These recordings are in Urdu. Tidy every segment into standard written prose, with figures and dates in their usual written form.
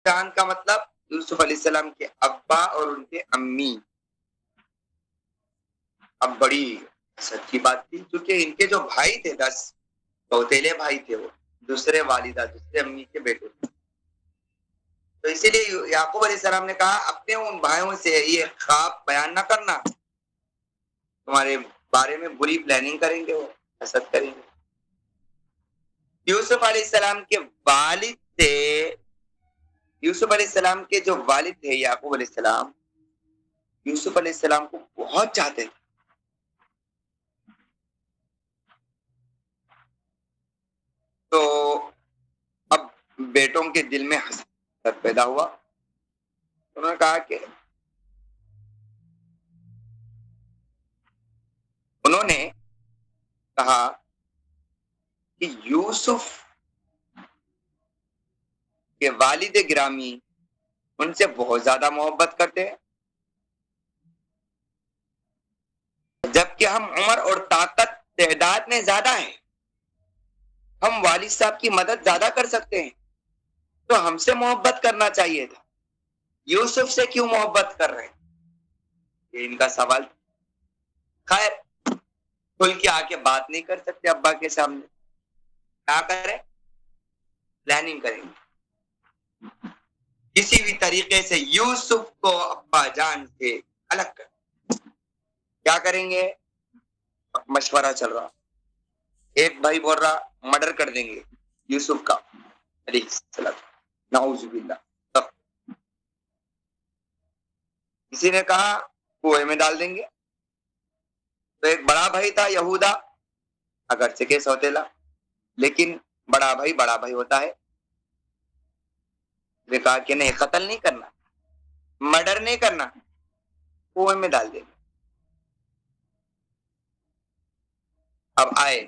جان کا مطلب یوسف علیہ السلام کے ابا اور ان کے امی. اب بڑی حسرت کی بات تھی کیونکہ ان کے جو بھائی تھے 10 سوتیلے بھائی تھے، وہ دوسرے والدہ دوسرے امی کے بیٹے تھے. تو اسی لیے یعقوب علیہ السلام نے کہا اپنے ان بھائیوں سے یہ خواب بیان نہ کرنا، تمہارے بارے میں بری پلاننگ کریں گے، وہ حسد کریں گے. یوسف علیہ السلام کے والد تھے، یوسف علیہ السلام کے جو والد تھے یعقوب علیہ السلام، یوسف علیہ السلام کو بہت چاہتے تھے. تو اب بیٹوں کے دل میں حسد پیدا ہوا. انہوں نے کہا کہ یوسف کے والد گرامی ان سے بہت زیادہ محبت کرتے ہیں، جبکہ ہم عمر اور طاقت تعداد میں زیادہ ہیں، ہم والد صاحب کی مدد زیادہ کر سکتے ہیں، تو ہم سے محبت کرنا چاہیے تھا، یوسف سے کیوں محبت کر رہے ہیں؟ یہ ان کا سوال. خیر کھل کے آ کے بات نہیں کر سکتے ابا کے سامنے، کیا کریں؟ پلاننگ کریں گے کسی بھی طریقے سے یوسف کو ابا جان سے الگ کر. کیا کریں گے؟ مشورہ چل رہا. ایک بھائی بول رہا مرڈر کر دیں گے یوسف کا علیہ السلام، نعوذ باللہ. کسی نے کہا کنویں میں ڈال دیں گے. تو ایک بڑا بھائی تھا یہودا، اگرچہ کہ سوتیلا، لیکن بڑا بھائی ہوتا ہے. نے کہا کہ نہیں، قتل نہیں کرنا، مرڈر نہیں کرنا، کنویں میں ڈال دیں گے. اب آئے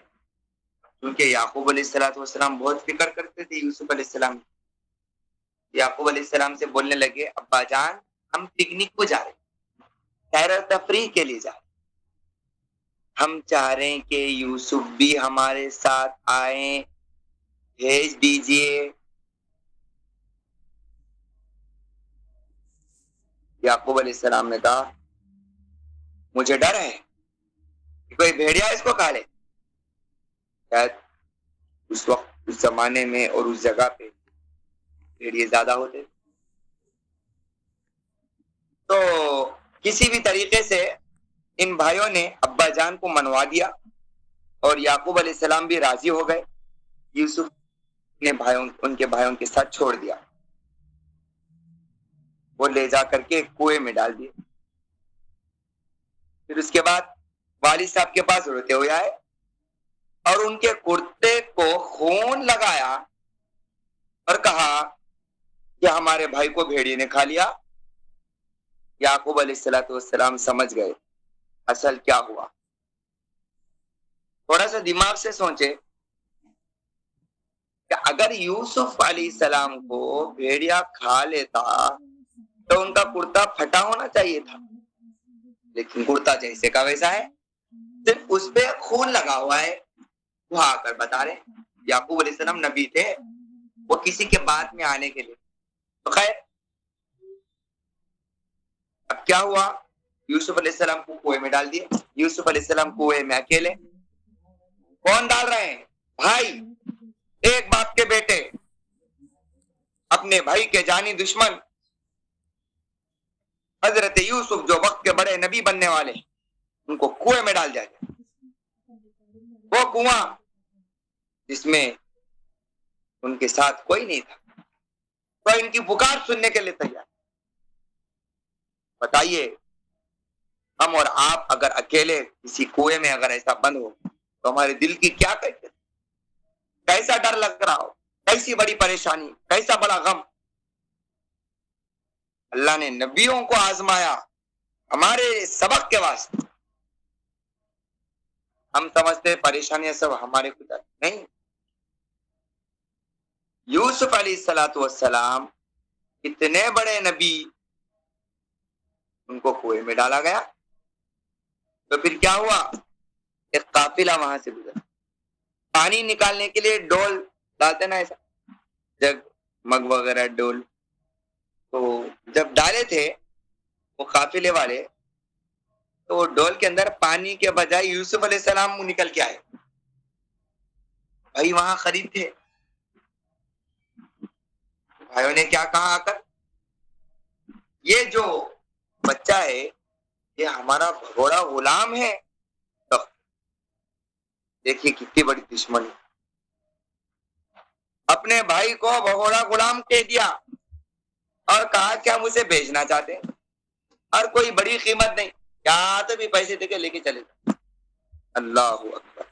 کیونکہ یعقوب علیہ السلام بہت فکر کرتے تھے یوسف علیہ السلام. یعقوب علیہ السلام سے بولنے لگے ابا جان ہم پکنک کو جا رہے ہیں، سیر و تفریح کے لیے جا رہے ہیں، ہم چاہ رہے ہیں کہ یوسف بھی ہمارے ساتھ آئیں، بھیج دیجئے. یعقوب علیہ السلام نے کہا مجھے ڈر ہے کہ کوئی بھیڑیا اس کو کھا لے. شاید اس وقت اس زمانے میں اور اس جگہ پہ بھیڑیے زیادہ ہوتے، تو کسی بھی طریقے سے ان بھائیوں نے ابا جان کو منوا دیا اور یعقوب علیہ السلام بھی راضی ہو گئے. یوسف نے ان کے بھائیوں کے ساتھ چھوڑ دیا، وہ لے جا کر کے کنویں میں ڈال دیے. پھر اس کے بعد والد صاحب کے پاس روتے ہوئے آئے اور ان کے کرتے کو خون لگایا اور کہا کہ ہمارے بھائی کو بھیڑیے نے کھا لیا. یعقوب علیہ السلام سمجھ گئے اصل کیا ہوا. تھوڑا سا دماغ سے سوچے کہ اگر یوسف علیہ السلام کو بھیڑیا کھا لیتا تو ان کا کرتا پھٹا ہونا چاہیے تھا، لیکن کرتا جیسے کا ویسا ہے، صرف اس پہ خون لگا ہوا ہے. وہ آ کر بتا رہے یعقوب علیہ السلام نبی تھے، وہ کسی کے بعد میں آنے کے لیے. تو خیر اب کیا ہوا، یوسف علیہ السلام کو کنویں میں ڈال دیے. یوسف علیہ السلام کنویں میں اکیلے. کون ڈال رہے ہیں؟ بھائی، ایک باپ کے بیٹے اپنے بھائی کے جانی دشمن حضرت یوسف جو وقت کے بڑے نبی بننے والے، ان کو کنویں میں ڈال جائے. وہ کنواں جس میں ان کے ساتھ کوئی نہیں تھا، تو ان کی پکار سننے کے لیے تیار. بتائیے ہم اور آپ اگر اکیلے کسی کنویں میں اگر ایسا بند ہو تو ہمارے دل کی کیا کہتے، کیسا ڈر لگ رہا ہو، کیسی بڑی پریشانی، کیسا بڑا غم. اللہ نے نبیوں کو آزمایا ہمارے سبق کے واسطے. ہم سمجھتے پریشانیاں سب ہمارے خدا نہیں. یوسف علیہ السلام اتنے بڑے نبی، ان کو کنویں میں ڈالا گیا. تو پھر کیا ہوا، ایک قافلہ وہاں سے گزرا. پانی نکالنے کے لیے ڈول ڈالتے نا، ایسا جگ مگ وغیرہ ڈول، تو جب ڈالے تھے وہ قافلے والے تو وہ ڈول کے اندر پانی کے بجائے یوسف علیہ السلام نکل کے آئے. بھائی وہاں خرید تھے. بھائیوں نے کیا کہا آ کر, یہ جو بچہ ہے یہ ہمارا بھگوڑا غلام ہے. دیکھیے کتنی بڑی دشمنی. اپنے بھائی کو بھگوڑا غلام کہہ دیا اور کہا کہ ہم اسے بیچنا چاہتے ہیں اور کوئی بڑی قیمت نہیں, کیا تو بھی پیسے دے کے لے کے چلے جائیں. اللہ اکبر.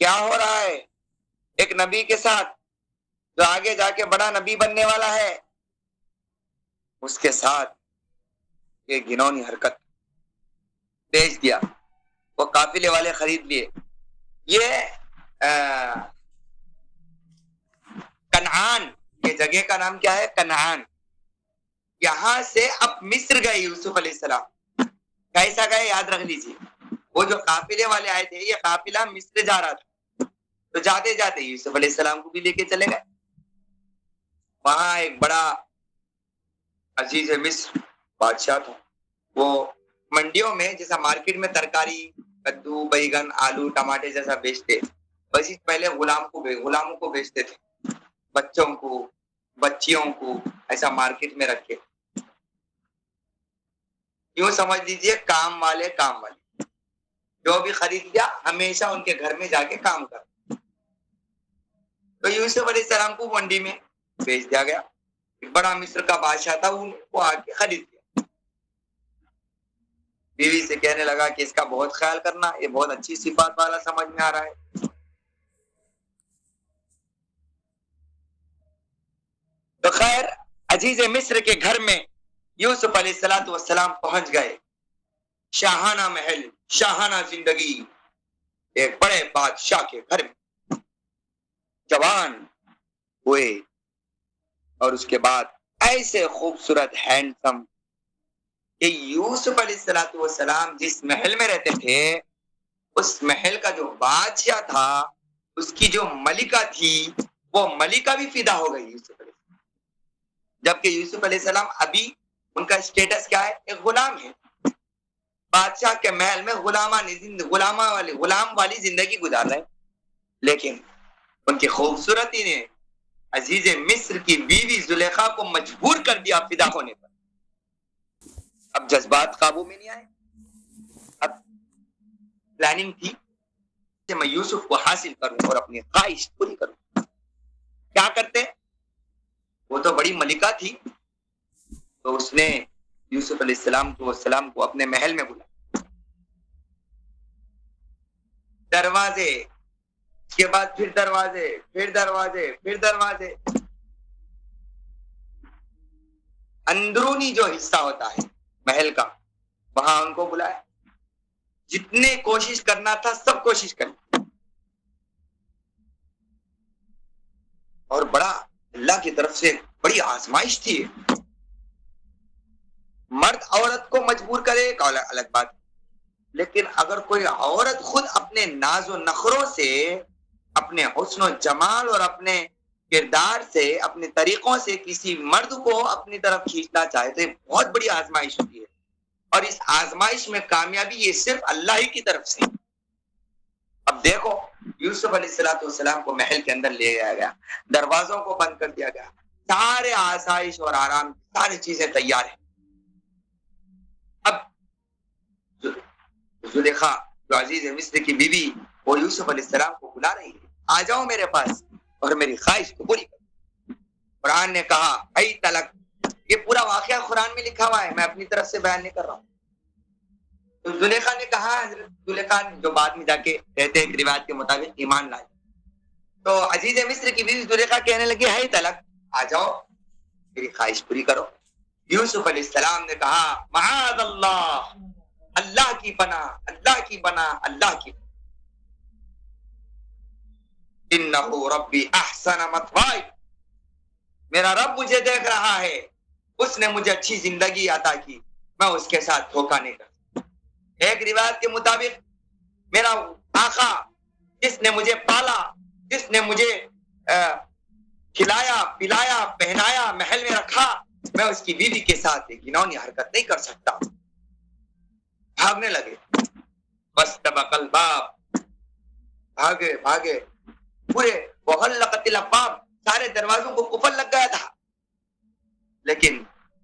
کیا ہو رہا ہے ایک نبی کے ساتھ جو آگے جا کے بڑا نبی بننے والا ہے, اس کے ساتھ یہ گھنونی حرکت. بیچ دیا, وہ قافلے والے خرید لیے. یہ کنعان, یہ جگہ کا نام کیا ہے؟ کنعان. یہاں سے اب مصر گئے یوسف علیہ السلام. کیسا گئے یاد رکھ لیجیے. وہ جو قافلے والے آئے تھے یہ قافلہ مصر جا رہا تھا, تو جاتے جاتے یوسف علیہ السلام کو بھی لے کے چلے گئے. وہاں ایک بڑا عزیز مصر بادشاہ تھا. وہ منڈیوں میں جیسا مارکیٹ میں ترکاری کدو بیگن آلو ٹماٹے جیسا بیچتے, ویسے پہلے غلاموں کو بیچتے تھے, بچوں کو بچیوں کو ایسا مارکیٹ میں رکھے. یوں سمجھ لیجیے کام والے جو بھی خرید لیا ہمیشہ ان کے گھر میں جا کے کام کر. تو یوسف علیہ السلام کو منڈی میں بیچ دیا گیا. بڑا مصر کا بادشاہ تھا, وہ آ کے خرید لیا. بیوی سے کہنے لگا کہ اس کا بہت خیال کرنا, یہ بہت اچھی صفات والا سمجھ میں آ رہا ہے. تو خیر عزیز مصر کے گھر میں یوسف علیہ السلام پہنچ گئے. شاہانہ محل, شاہانہ زندگی ایک بڑے بادشاہ کے گھر میں. جوان ہوئے اور اس کے بعد ایسے خوبصورت ہینڈسم کہ یوسف علیہ السلام جس محل میں رہتے تھے اس محل کا جو بادشاہ تھا, اس کی جو ملکہ تھی, وہ ملکہ بھی فدا ہو گئی یوسف علیہ السلام. جبکہ یوسف علیہ السلام ابھی ان کا اسٹیٹس کیا ہے؟ ایک غلام ہے. بادشاہ کے محل میں غلام والی زندگی گزار رہے, لیکن ان کی خوبصورتی نے عزیز مصر کی بیوی زلیخا کو مجبور کر دیا فدا ہونے پر. اب جذبات قابو میں نہیں آئے. اب پلاننگ تھی کہ میں یوسف کو حاصل کروں اور اپنی خواہش پوری کروں. کیا کرتے؟ وہ تو بڑی ملکہ تھی, تو اس نے یوسف علیہ السلام کو اپنے محل میں بلایا. دروازے, اس کے بعد پھر دروازے, پھر دروازے, پھر دروازے. اندرونی جو حصہ ہوتا ہے محل کا, وہاں ان کو بلایا. جتنے کوشش کرنا تھا سب کوشش کرنا, اور بڑا اللہ کی طرف سے بڑی آزمائش تھی. مرد عورت کو مجبور کرے ایک الگ بات, لیکن اگر کوئی عورت خود اپنے ناز و نخروں سے, اپنے حسن و جمال اور اپنے کردار سے, اپنے طریقوں سے کسی مرد کو اپنی طرف کھینچنا چاہے تو یہ بہت بڑی آزمائش ہوتی ہے. اور اس آزمائش میں کامیابی یہ صرف اللہ ہی کی طرف سے. اب دیکھو یوسف علیہ السلام کو محل کے اندر لے جایا گیا, دروازوں کو بند کر دیا گیا, سارے آسائش اور آرام ساری چیزیں تیار ہیں. اب زلیخا جو عزیز مصر کی بیوی, وہ یوسف علیہ السلام کو بلا رہی ہے, آ جاؤ میرے پاس اور میری خواہش کو پوری کرو. قرآن نے کہا ای تلک, یہ پورا واقعہ قرآن میں لکھا ہوا ہے, میں اپنی طرف سے بیان نہیں کر رہا ہوں. تو زلیخا نے کہا, حضرت زلیخا جو بعد میں جا کے کہتے ہیں روایت کے مطابق ایمان لائے, تو عزیز مصر کی بیوی زلیخا کہنے لگی ہے تلک, آ جاؤ میری خواہش پوری کرو. یوسف علیہ السلام نے کہا معاذ اللہ, اللہ کی پناہ, اللہ کی پناہ, اللہ کی, انہ ربی احسن مثوائی, میرا رب مجھے دیکھ رہا ہے, اس نے مجھے اچھی زندگی عطا کی, میں اس کے ساتھ دھوکہ نہیں کرتا. ایک روایت کے مطابق میرا آقا جس نے مجھے پالا, جس نے مجھے کھلایا پلایا پہنایا محل میں رکھا, میں اس کی بیوی کے ساتھ ایک گناہی حرکت نہیں کر سکتا. بھاگنے لگے. واستبق الباب، بھاگے بھاگے پورے. وغلقت الابواب، سارے دروازوں کو قفل لگ گیا تھا. لیکن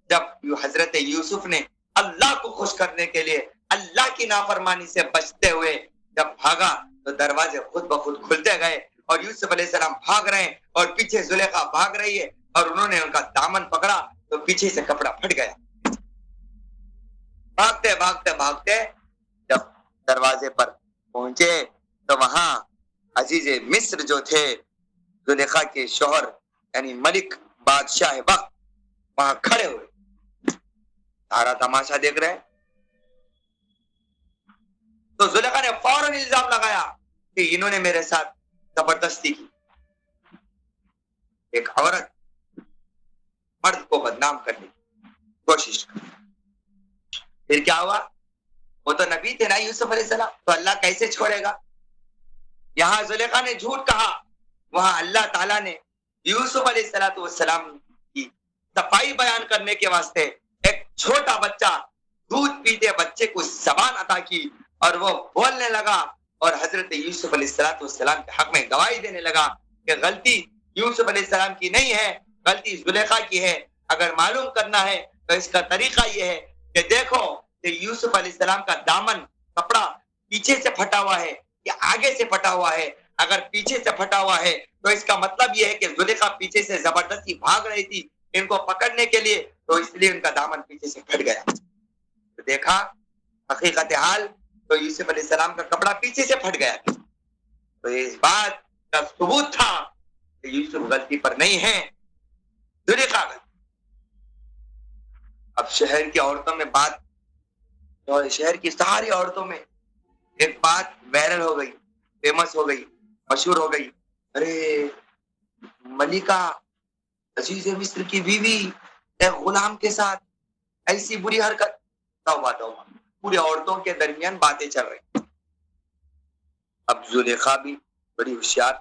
جب حضرت یوسف نے اللہ کو خوش کرنے کے لیے اللہ کی نافرمانی سے بچتے ہوئے جب بھاگا تو دروازے خود بخود کھلتے گئے اور یوسف علیہ السلام بھاگ رہے ہیں اور پیچھے زلیخا بھاگ رہی ہے اور انہوں نے ان کا دامن پکڑا تو پیچھے سے کپڑا پھٹ گیا. بھاگتے بھاگتے بھاگتے جب دروازے پر پہنچے تو وہاں عزیز مصر جو تھے زلیخا کے شوہر یعنی ملک بادشاہ وقت وہاں کھڑے ہوئے سارا تماشا دیکھ رہے. تو زلیخا نے فوراً الزام لگایا کہ انہوں نے میرے ساتھ زبردستی کی. ایک عورت مرد کو بدنام کرنے کی کوشش کی. پھر کیا ہوا؟ وہ تو نبی تھے نا یوسف علیہ السلام، تو اللہ کیسے چھوڑے گا؟ یہاں زلیخا نے جھوٹ کہا، وہاں اللہ تعالیٰ نے یوسف علیہ السلام کی صفائی بیان کرنے کے واسطے ایک چھوٹا بچہ دودھ پیتے بچے کو زبان عطا کی اور وہ بولنے لگا اور حضرت یوسف علیہ السلام کے حق میں گواہی دینے لگا کہ غلطی یوسف علیہ السلام کی نہیں ہے، غلطی زلیخا کی ہے. اگر معلوم کرنا ہے تو اس کا طریقہ یہ ہے کہ دیکھو کہ یوسف علیہ السلام کا دامن کپڑا پیچھے سے پھٹا ہوا ہے یا آگے سے پھٹا ہوا ہے. اگر پیچھے سے پھٹا ہوا ہے تو اس کا مطلب یہ ہے کہ زلیخا پیچھے سے زبردستی بھاگ رہی تھی ان کو پکڑنے کے لیے، تو اس لیے ان کا دامن پیچھے سے پھٹ گیا. تو دیکھا حقیقت حال تو یوسف علیہ السلام کا کپڑا پیچھے سے پھٹ گیا. تو اس بات کا ثبوت تھا کہ یوسف غلطی پر نہیں ہے، زلیخا غلطی. اب شہر کی عورتوں میں بات، اور شہر کی ساری عورتوں میں ایک بات وائرل ہو گئی، فیمس ہو گئی، مشہور ہو گئی. ارے ملکہ عزیز مصر کی بیوی ایک غلام کے ساتھ ایسی بری حرکت. توبہ توبہ، پوری عورتوں کے درمیان باتیں چل رہی. اب زلیخا بھی بڑی ہوشیار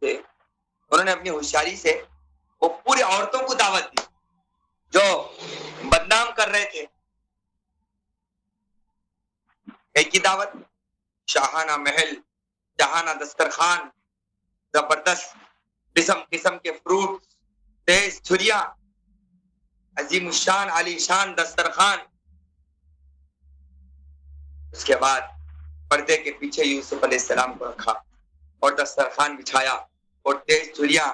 تھے، انہوں نے اپنی ہوشیاری سے وہ پوری عورتوں کو دعوت دی جو بدنام کر رہے تھے. ایک ہی دعوت، شاہانہ محل، جہانہ دسترخوان، زبردست قسم قسم کے فروٹ، تیز چھریاں، عظیم الشان عالی شان دسترخوان. اس کے بعد پردے کے پیچھے یوسف علیہ السلام کو رکھا اور دسترخوان بچھایا اور تیز چھریاں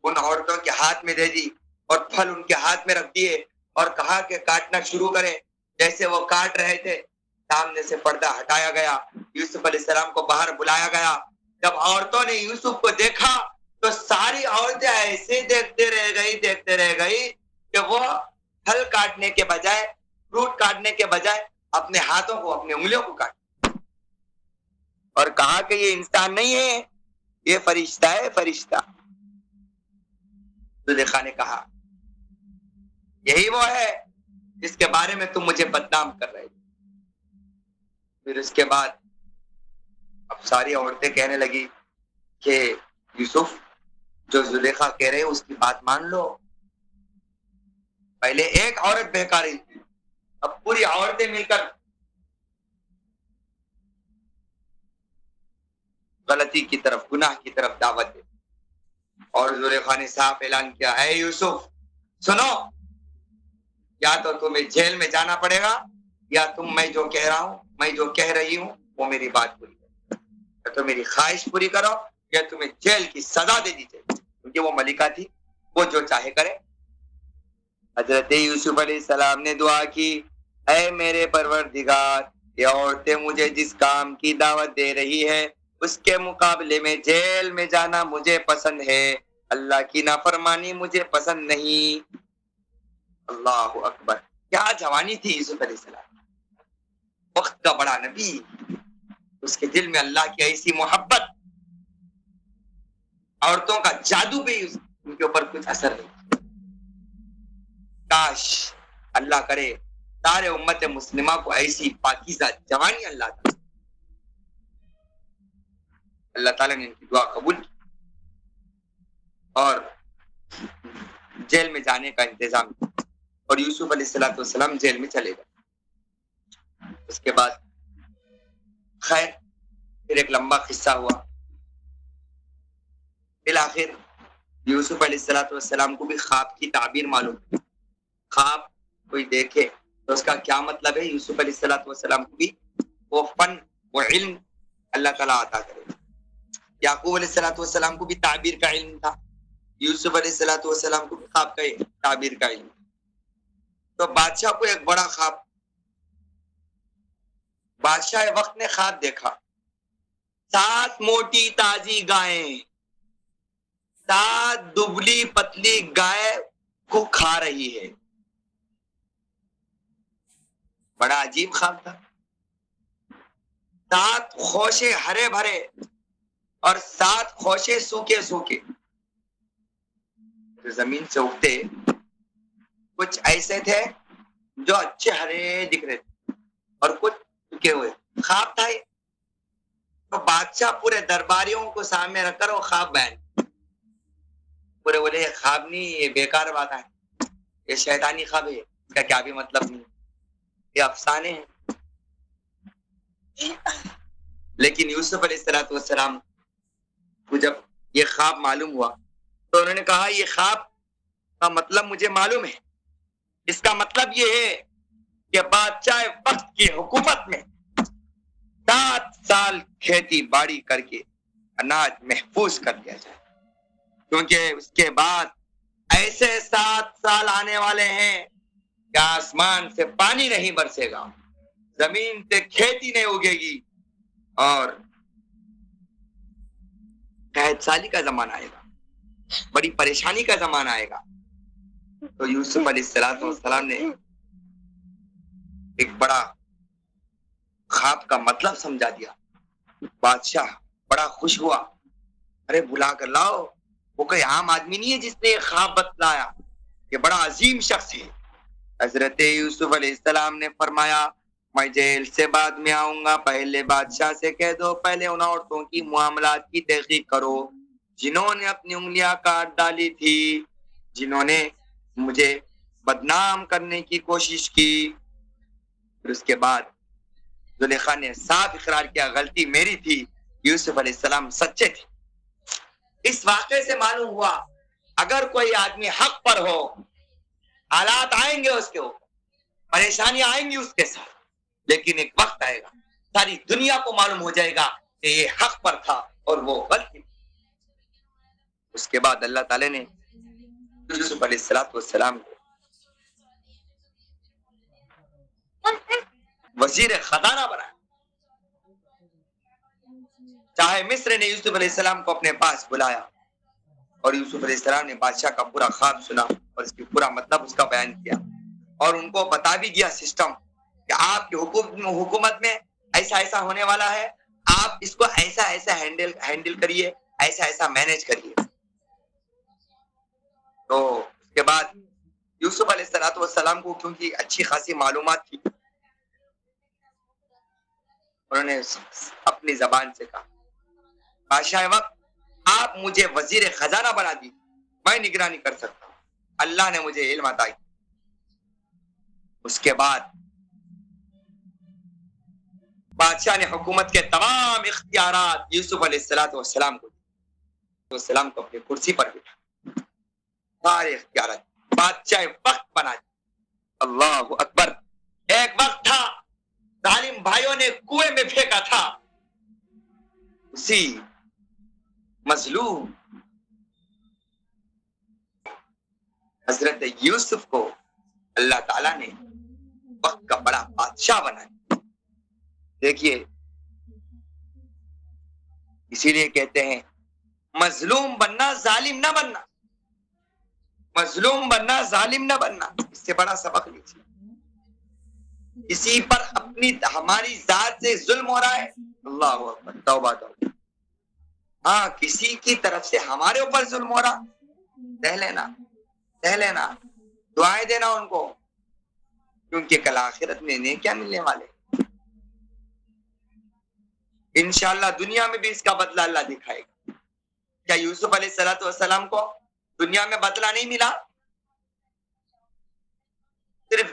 ان عورتوں کے ہاتھ میں دے دی اور پھل ان کے ہاتھ میں رکھ دیے اور کہا کہ کاٹنا شروع کرے. جیسے وہ کاٹ رہے تھے سامنے سے پردہ ہٹایا گیا، یوسف علیہ السلام کو باہر بلایا گیا. جب عورتوں نے یوسف کو دیکھا تو ساری عورتیں ایسے دیکھتے رہ گئی کہ وہ پھل کاٹنے کے بجائے، فروٹ کاٹنے کے بجائے اپنے ہاتھوں کو، اپنے انگلیوں کو کاٹ اور کہا کہ یہ انسان نہیں ہے، یہ فرشتہ ہے، فرشتہ. زلیخا نے کہا یہی وہ ہے جس کے بارے میں تم مجھے بدنام کر رہے تھے. پھر اس کے بعد اب ساری عورتیں کہنے لگی کہ یوسف جو زلیخا کہہ رہے اس کی بات مان لو. پہلے ایک عورت بہکا رہی تھی، اب پوری عورتیں مل کر غلطی کی طرف، گناہ کی طرف دعوت دے. اور زلیخا نے صاف اعلان کیا، اے یوسف سنو، یا تو تمہیں جیل میں جانا پڑے گا یا تم میں جو کہہ رہا ہوں، میں جو کہہ رہی ہوں وہ میری بات پوری کرو، یا تو میری خواہش پوری کرو یا تمہیں جیل کی سزا دے دی جائے. کیونکہ وہ ملکہ تھی، وہ جو چاہے کرے. حضرت یوسف علیہ السلام نے دعا کی، اے میرے پروردگار، یہ عورتیں مجھے جس کام کی دعوت دے رہی ہے اس کے مقابلے میں جیل میں جانا مجھے پسند ہے، اللہ کی نافرمانی مجھے پسند نہیں. اللہ اکبر، کیا جوانی تھی یوسف علیہ السلام، وقت کا بڑا نبی، اس کے دل میں اللہ کی ایسی محبت، عورتوں کا جادو بھی ان کے اوپر کچھ اثر نہیں. کاش اللہ کرے سارے امت مسلمہ کو ایسی پاکیزہ جوانی اللہ تعالی. اللہ تعالیٰ نے ان کی دعا قبول کی اور جیل میں جانے کا انتظام کیا. اور یوسف علیہ السلام جیل میں چلے گئے. اس کے بعد خیر پھر ایک لمبا قصہ ہوا. بالآخر یوسف علیہ السلام کو بھی خواب کی تعبیر معلوم. خواب کوئی دیکھے تو اس کا کیا مطلب ہے. یوسف علیہ السلام کو بھی وہ فن وہ علم اللہ تعالیٰ عطا کرے. یعقوب علیہ السلام کو بھی تعبیر کا علم تھا. یوسف علیہ السلام کو بھی خواب کا تعبیر کا علم. تو بادشاہ کو ایک بڑا خواب. بادشاہ وقت نے خواب دیکھا 7 موٹی تازی گائیں 7 دبلی پتلی گائے کو کھا رہی ہے. بڑا عجیب خواب تھا. 7 خوشے ہرے بھرے اور 7 خوشے سوکھے سوکھے. زمین سے اگتے کچھ ایسے تھے جو اچھے ہرے دکھ رہے تھے اور کچھ سوکھے ہوئے. خواب تھا یہ. تو بادشاہ پورے درباریوں کو سامنے رکھ کر وہ خواب بیان. پورے بولے یہ خواب نہیں یہ بیکار بات ہے یہ شیطانی خواب ہے اس کا کیا بھی مطلب نہیں یہ افسانے ہیں. لیکن یوسف علیہ السلام کو جب یہ خواب معلوم ہوا تو انہوں نے کہا یہ خواب کا مطلب مجھے معلوم ہے. اس کا مطلب یہ ہے کہ بادشاہ وقت کی حکومت میں 7 سال کھیتی باڑی کر کے اناج محفوظ کر دیا جائے کیونکہ اس کے بعد ایسے 7 سال آنے والے ہیں کہ آسمان سے پانی نہیں برسے گا زمین سے کھیتی نہیں اگے گی اور قحط سالی کا زمانہ آئے گا بڑی پریشانی کا زمانہ آئے گا. تو یوسف علیہ السلام نے ایک بڑا خواب کا مطلب سمجھا دیا. بادشاہ بڑا خوش ہوا. ارے بلا کر لاؤ وہ کوئی عام آدمی نہیں ہے جس نے خواب بتلایا یہ بڑا عظیم شخص ہے. حضرت یوسف علیہ السلام نے فرمایا میں جیل سے بعد میں آؤں گا. پہلے بادشاہ سے کہہ دو پہلے ان عورتوں کی معاملات کی تحقیق کرو جنہوں نے اپنی انگلیاں کاٹ ڈالی تھی جنہوں نے مجھے بدنام کرنے کی کوشش کی. پھر اس کے بعد زلیخا نے صاف اقرار کیا غلطی میری تھی. یوسف علیہ السلام سچے تھے. اس واقعے سے معلوم ہوا اگر کوئی آدمی حق پر ہو حالات آئیں گے اس کے اوپر پریشانیاں آئیں گی اس کے ساتھ لیکن ایک وقت آئے گا ساری دنیا کو معلوم ہو جائے گا کہ یہ حق پر تھا اور وہ غلط تھی. اس کے بعد اللہ تعالی نے یوسف علیہ السلام کو وزیر خزانہ بنایا. چاہے مصر نے یوسف علیہ السلام کو اپنے پاس بلایا اور یوسف علیہ السلام نے بادشاہ کا پورا خواب سنا اور اس کی پورا مطلب اس کا بیان کیا اور ان کو بتا بھی دیا سسٹم کہ آپ کی حکومت میں ایسا ایسا ہونے والا ہے آپ اس کو ایسا ایسا ہینڈل کریے ایسا ایسا مینج کریے. تو اس کے بعد یوسف علیہ السلام کو کیونکہ اچھی خاصی معلومات تھی انہوں نے اپنی زبان سے کہا بادشاہ وقت آپ مجھے وزیر خزانہ بنا دی میں نگرانی کر سکتا ہوں اللہ نے مجھے علم عطا کیا. اس کے بعد بادشاہ نے حکومت کے تمام اختیارات یوسف علیہ السلام کو اپنی کرسی پر بٹھا سارے اختیارات بادشاہ وقت بنا دی. اللہ اکبر. ایک وقت تھا ظالم بھائیوں نے کنویں میں پھینکا تھا اسی مظلوم حضرت یوسف کو اللہ تعالیٰ نے وقت کا بڑا بادشاہ بنایا. دیکھیے اسی لیے کہتے ہیں مظلوم بننا ظالم نہ بننا مظلوم بننا ظالم نہ بننا. اس سے بڑا سبق لیجیے. کسی پر اپنی ہماری ذات سے ظلم ہو رہا ہے اللہ اکبر توبہ توبہ. ہاں کسی کی طرف سے ہمارے اوپر ظلم ہو رہا سہ لینا دعائیں دینا ان کو کیونکہ کل آخرت میں انہیں کیا ملنے والے انشاءاللہ دنیا میں بھی اس کا بدلہ اللہ دکھائے گا. کیا یوسف علیہ السلام کو دنیا میں بدلہ نہیں ملا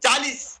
40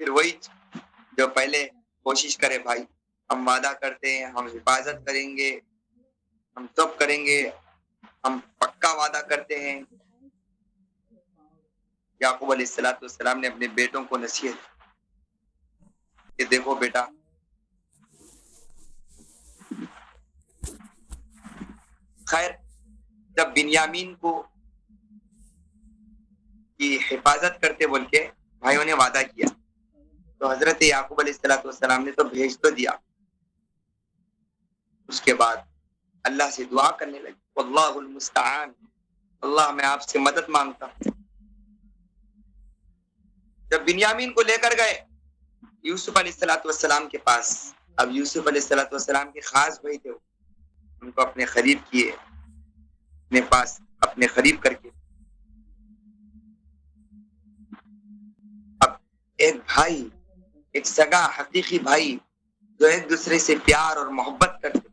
پھر وہی جو پہلے کوشش کرے بھائی، ہم وعدہ کرتے ہیں، ہم حفاظت کریں گے، ہم سب کریں گے، ہم پکا وعدہ کرتے ہیں. یعقوب علیہ السلام نے اپنے بیٹوں کو نصیحت کہ دیکھو بیٹا، خیر جب بنیامین کو کی حفاظت کرتے بول کے بھائیوں نے وعدہ کیا تو حضرت یعقوب علیہ السلام نے تو بھیج تو دیا. اس کے بعد اللہ سے دعا کرنے لگے، واللہ المستعان، اللہ میں آپ سے مدد مانگتا ہوں. جب بنیامین کو لے کر گئے یوسف علیہ السلام کے پاس، اب یوسف علیہ السلام کے خاص بھائی تھے، ان کو اپنے قریب کیے، اپنے پاس اپنے قریب کر کے. اب ایک بھائی، ایک سگا حقیقی بھائی جو ایک دوسرے سے پیار اور محبت کرتے،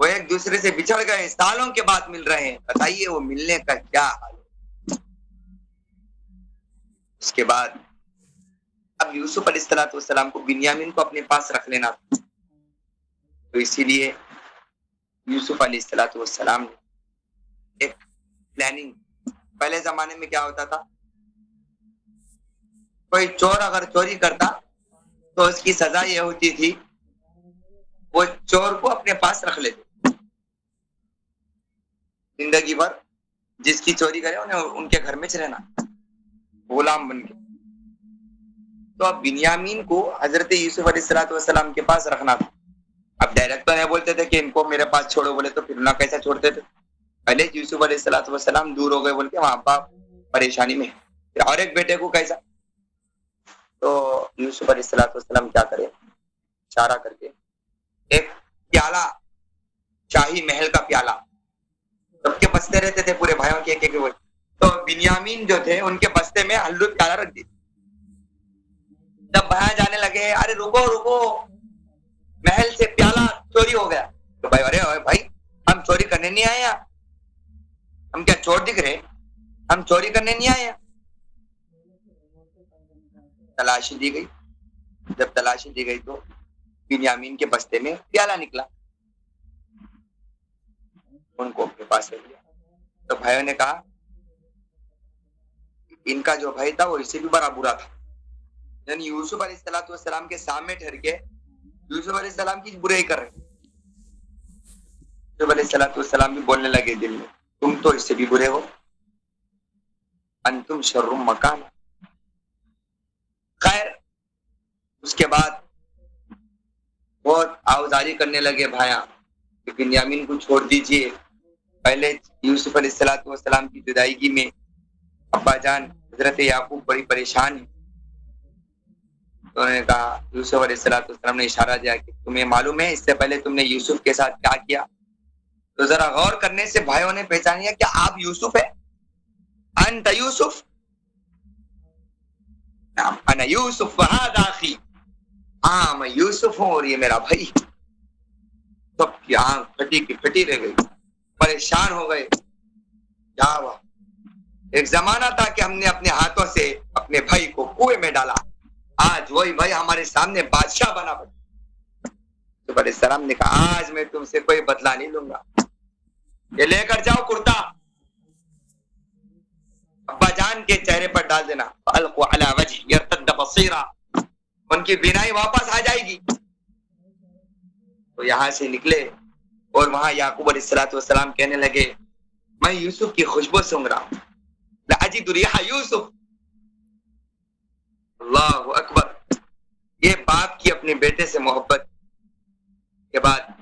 وہ ایک دوسرے سے بچھڑ گئے، سالوں کے بعد مل رہے ہیں. بتائیے وہ ملنے کا کیا حال ہے. اس کے بعد اب یوسف علیہ السلام کو بنیامین کو اپنے پاس رکھ لینا تھا، تو اسی لیے یوسف علیہ السلام نے ایک پلاننگ. پہلے زمانے میں کیا ہوتا تھا، کوئی چور اگر چوری کرتا تو اس کی سزا یہ ہوتی تھی وہ چور کو اپنے پاس رکھ لیتے زندگی بھر. جس کی چوری کرے انہیں ان کے گھر میں رہنا غلام بن کے. تو اب بنیامین کو حضرت یوسف علیہ السلام کے پاس رکھنا تھا. اب ڈائریکٹ تو نہیں بولتے تھے کہ ان کو میرے پاس چھوڑو، بولے تو پھر نہ کیسا چھوڑتے تھے. پہلے یوسف علیہ السلام دور ہو گئے بول کے وہاں باپ پریشانی میں، پھر اور ایک بیٹے کو کیسا. تو یوسف علیہ السلام کیا کرے، اشارہ کر کے ایک پیالہ، شاہی محل کا پیالہ سب کے بستے رہتے تھے پورے بھائیوں کے ایک ایک. تو بنیامین جو تھے ان کے بستے میں ہلو پیالہ رکھ دی. جب بھائی جانے لگے، ارے رکو رکو، محل سے پیالہ چوری ہو گیا. تو بھائی ارے بھائی ہم چوری کرنے نہیں آئے، ہم کیا چور دکھ رہے، ہم چوری کرنے نہیں آئے. تلاشی دی گئی. جب تلاشی دی گئی تو بنیامین کے بستے میں پیالہ نکلا، ان کو اپنے پاس رکھ لیا. تو بھائیوں نے کہا ان کا جو بھائی تھا وہ اس سے بھی بڑا برا تھا، یعنی یوسف علیہ السلام کے سامنے ٹھہر کے یوسف علیہ السلام کی برائی کر رہے. یوسف علیہ السلام بھی بولنے لگے دل میں، تم تو اس سے بھی برے ہو، انتم شر مکان. خیر اس کے بعد بہت آوازاری کرنے لگے بھائیاں کہ بنیامین کو چھوڑ دیجئے. پہلے یوسف علیہ السلام کی جدائیگی میں ابا جان حضرت یعقوب بڑی پریشان ہے. تو انہوں نے کہا، یوسف علیہ السلام نے اشارہ دیا کہ تمہیں معلوم ہے اس سے پہلے تم نے یوسف کے ساتھ کیا کیا. تو ذرا غور کرنے سے بھائیوں نے پہچان لیا کہ آپ یوسف ہے. انت یوسف، انا یوسف وہذا اخی، ہاں میں یوسف ہوں اور یہ میرا بھائی. سب کی آنکھ پھٹی کی پھٹی رہ گئی، پریشان ہو گئے. کیا ہوا، ایک زمانہ تھا کہ ہم نے اپنے ہاتھوں سے اپنے بھائی کو کنویں میں ڈالا، آج وہی بھائی ہمارے سامنے بادشاہ بنا پڑا. یوسف علیہ السلام نے کہا آج میں تم سے کوئی بدلہ نہیں لوں گا، یہ لے کر جاؤ کرتا، ابا جان کے چہرے پر ڈال دینا، فَأَلْقُوا عَلَى وَجْهِ يَرْتَدَّ بَصِيرًا، ان کی بینائی واپس آ جائے گی. تو یہاں سے نکلے اور وہاں یعقوب علیہ السلام کہنے لگے میں یوسف کی خوشبو سونگ رہا ہوں، لَأَجِدُ رِيحَ یوسف. اللہ اکبر. یہ باپ کی اپنے بیٹے سے محبت کے بعد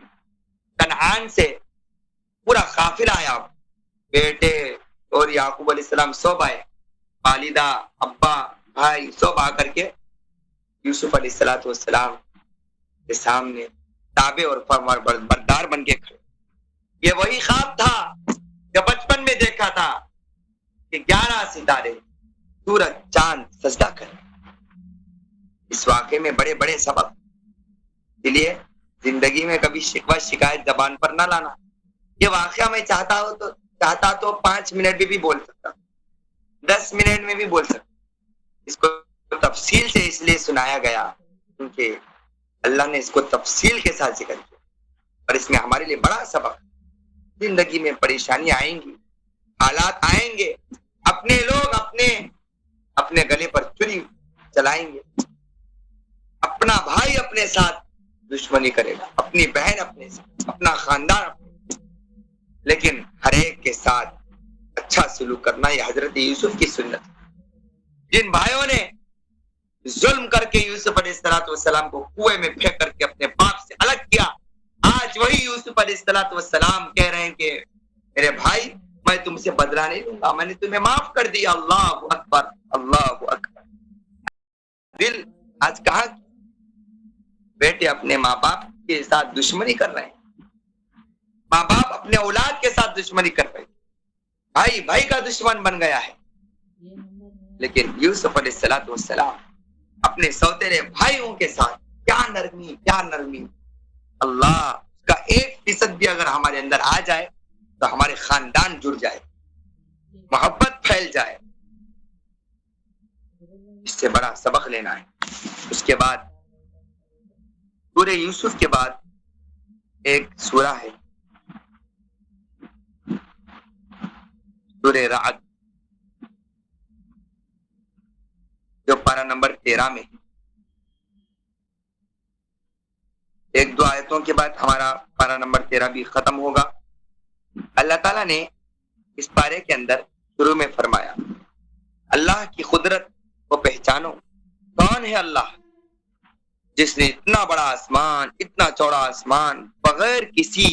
کنعان سے پورا قافلہ آیا، بیٹے اور یعقوب علیہ السلام سب آئے، والدہ، ابا، بھائی سب آ کر کے یوسف علیہ السلام کے سامنے تابع اور فرمان بردار بن کے کھڑے. یہ وہی خواب تھا جو بچپن میں دیکھا تھا کہ 11 ستارے، سورج، چاند سجدہ کریں. اس واقعے میں بڑے بڑے سبق، اس لیے زندگی میں کبھی شکوہ شکایت زبان پر نہ لانا. یہ واقعہ میں چاہتا تو 5 منٹ بھی بول سکتا، 10 منٹ میں بھی بول سکتا. اس کو تفصیل سے اس لیے سنایا گیا کیونکہ اللہ نے اس کو تفصیل کے ساتھ ذکر کیا، اور اس میں ہمارے لیے بڑا سبق۔ زندگی میں پریشانی آئیں گی، حالات آئیں گے، اپنے لوگ اپنے گلے پر چھری چلائیں گے، اپنا بھائی اپنے ساتھ دشمنی کرے گا، اپنی بہن اپنے ساتھ، اپنا خاندان اپنے ساتھ، لیکن ہر ایک کے ساتھ اچھا سلوک کرنا یہ حضرت یوسف کی سنت ہے۔ جن بھائیوں نے ظلم کر کے یوسف علیہ السلام کو کنویں میں پھینک کر کے اپنے باپ سے الگ کیا، آج وہی یوسف علیہ السلام کہہ رہے ہیں کہ میرے بھائی میں تم سے بدلہ نہیں لوں گا، میں نے تمہیں معاف کر دیا۔ اللہ اکبر، اللہ اکبر۔ دل آج کہاں بیٹے اپنے ماں باپ کے ساتھ دشمنی کر رہے ہیں، ماں باپ اپنے اولاد کے ساتھ دشمنی کر رہے ہیں، بھائی بھائی کا دشمن بن گیا ہے۔ لیکن یوسف علیہ السلام اپنے سوتیلے بھائیوں کے ساتھ کیا نرمی، کیا نرمی۔ اللہ کا 1% بھی اگر ہمارے اندر آ جائے تو ہمارے خاندان جڑ جائے، محبت پھیل جائے، اس سے بڑا سبق لینا ہے۔ اس کے بعد سورہ یوسف کے بعد ایک سورہ ہے سورہ رعد، جو پارہ نمبر 13 میں ہے۔ ایک دو آیتوں کے بعد ہمارا پارہ نمبر 13 بھی ختم ہوگا۔ اللہ تعالیٰ نے اس پارے کے اندر شروع میں فرمایا اللہ کی قدرت کو پہچانو۔ کون ہے اللہ؟ جس نے اتنا بڑا آسمان، اتنا چوڑا آسمان بغیر کسی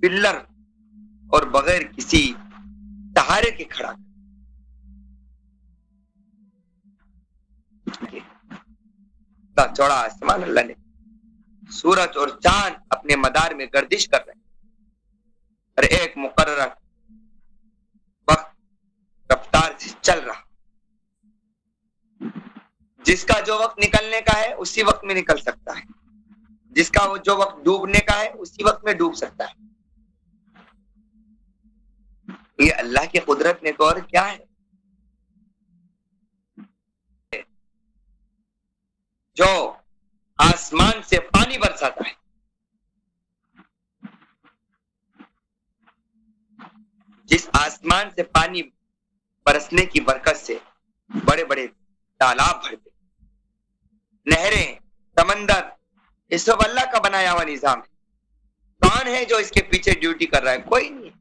پلر اور بغیر کسی سہارے کے کھڑا اتنا چوڑا آسمان اللہ نے، سورج اور چاند اپنے مدار میں گردش کر رہے ہیں اور ایک مقررہ وقت رفتار سے چل رہا، جس کا جو وقت نکلنے کا ہے اسی وقت میں نکل سکتا ہے، جس کا جو وقت ڈوبنے کا ہے اسی وقت میں ڈوب سکتا ہے۔ یہ اللہ کی قدرت نے تو اور کیا ہے، جو آسمان سے پانی برساتا ہے، جس آسمان سے پانی برسنے کی برکت سے بڑے بڑے تالاب بھرتے، نہریں، سمندر، یہ سب اللہ کا بنایا ہوا نظام ہے۔ کون ہے جو اس کے پیچھے ڈیوٹی کر رہا ہے؟ کوئی نہیں،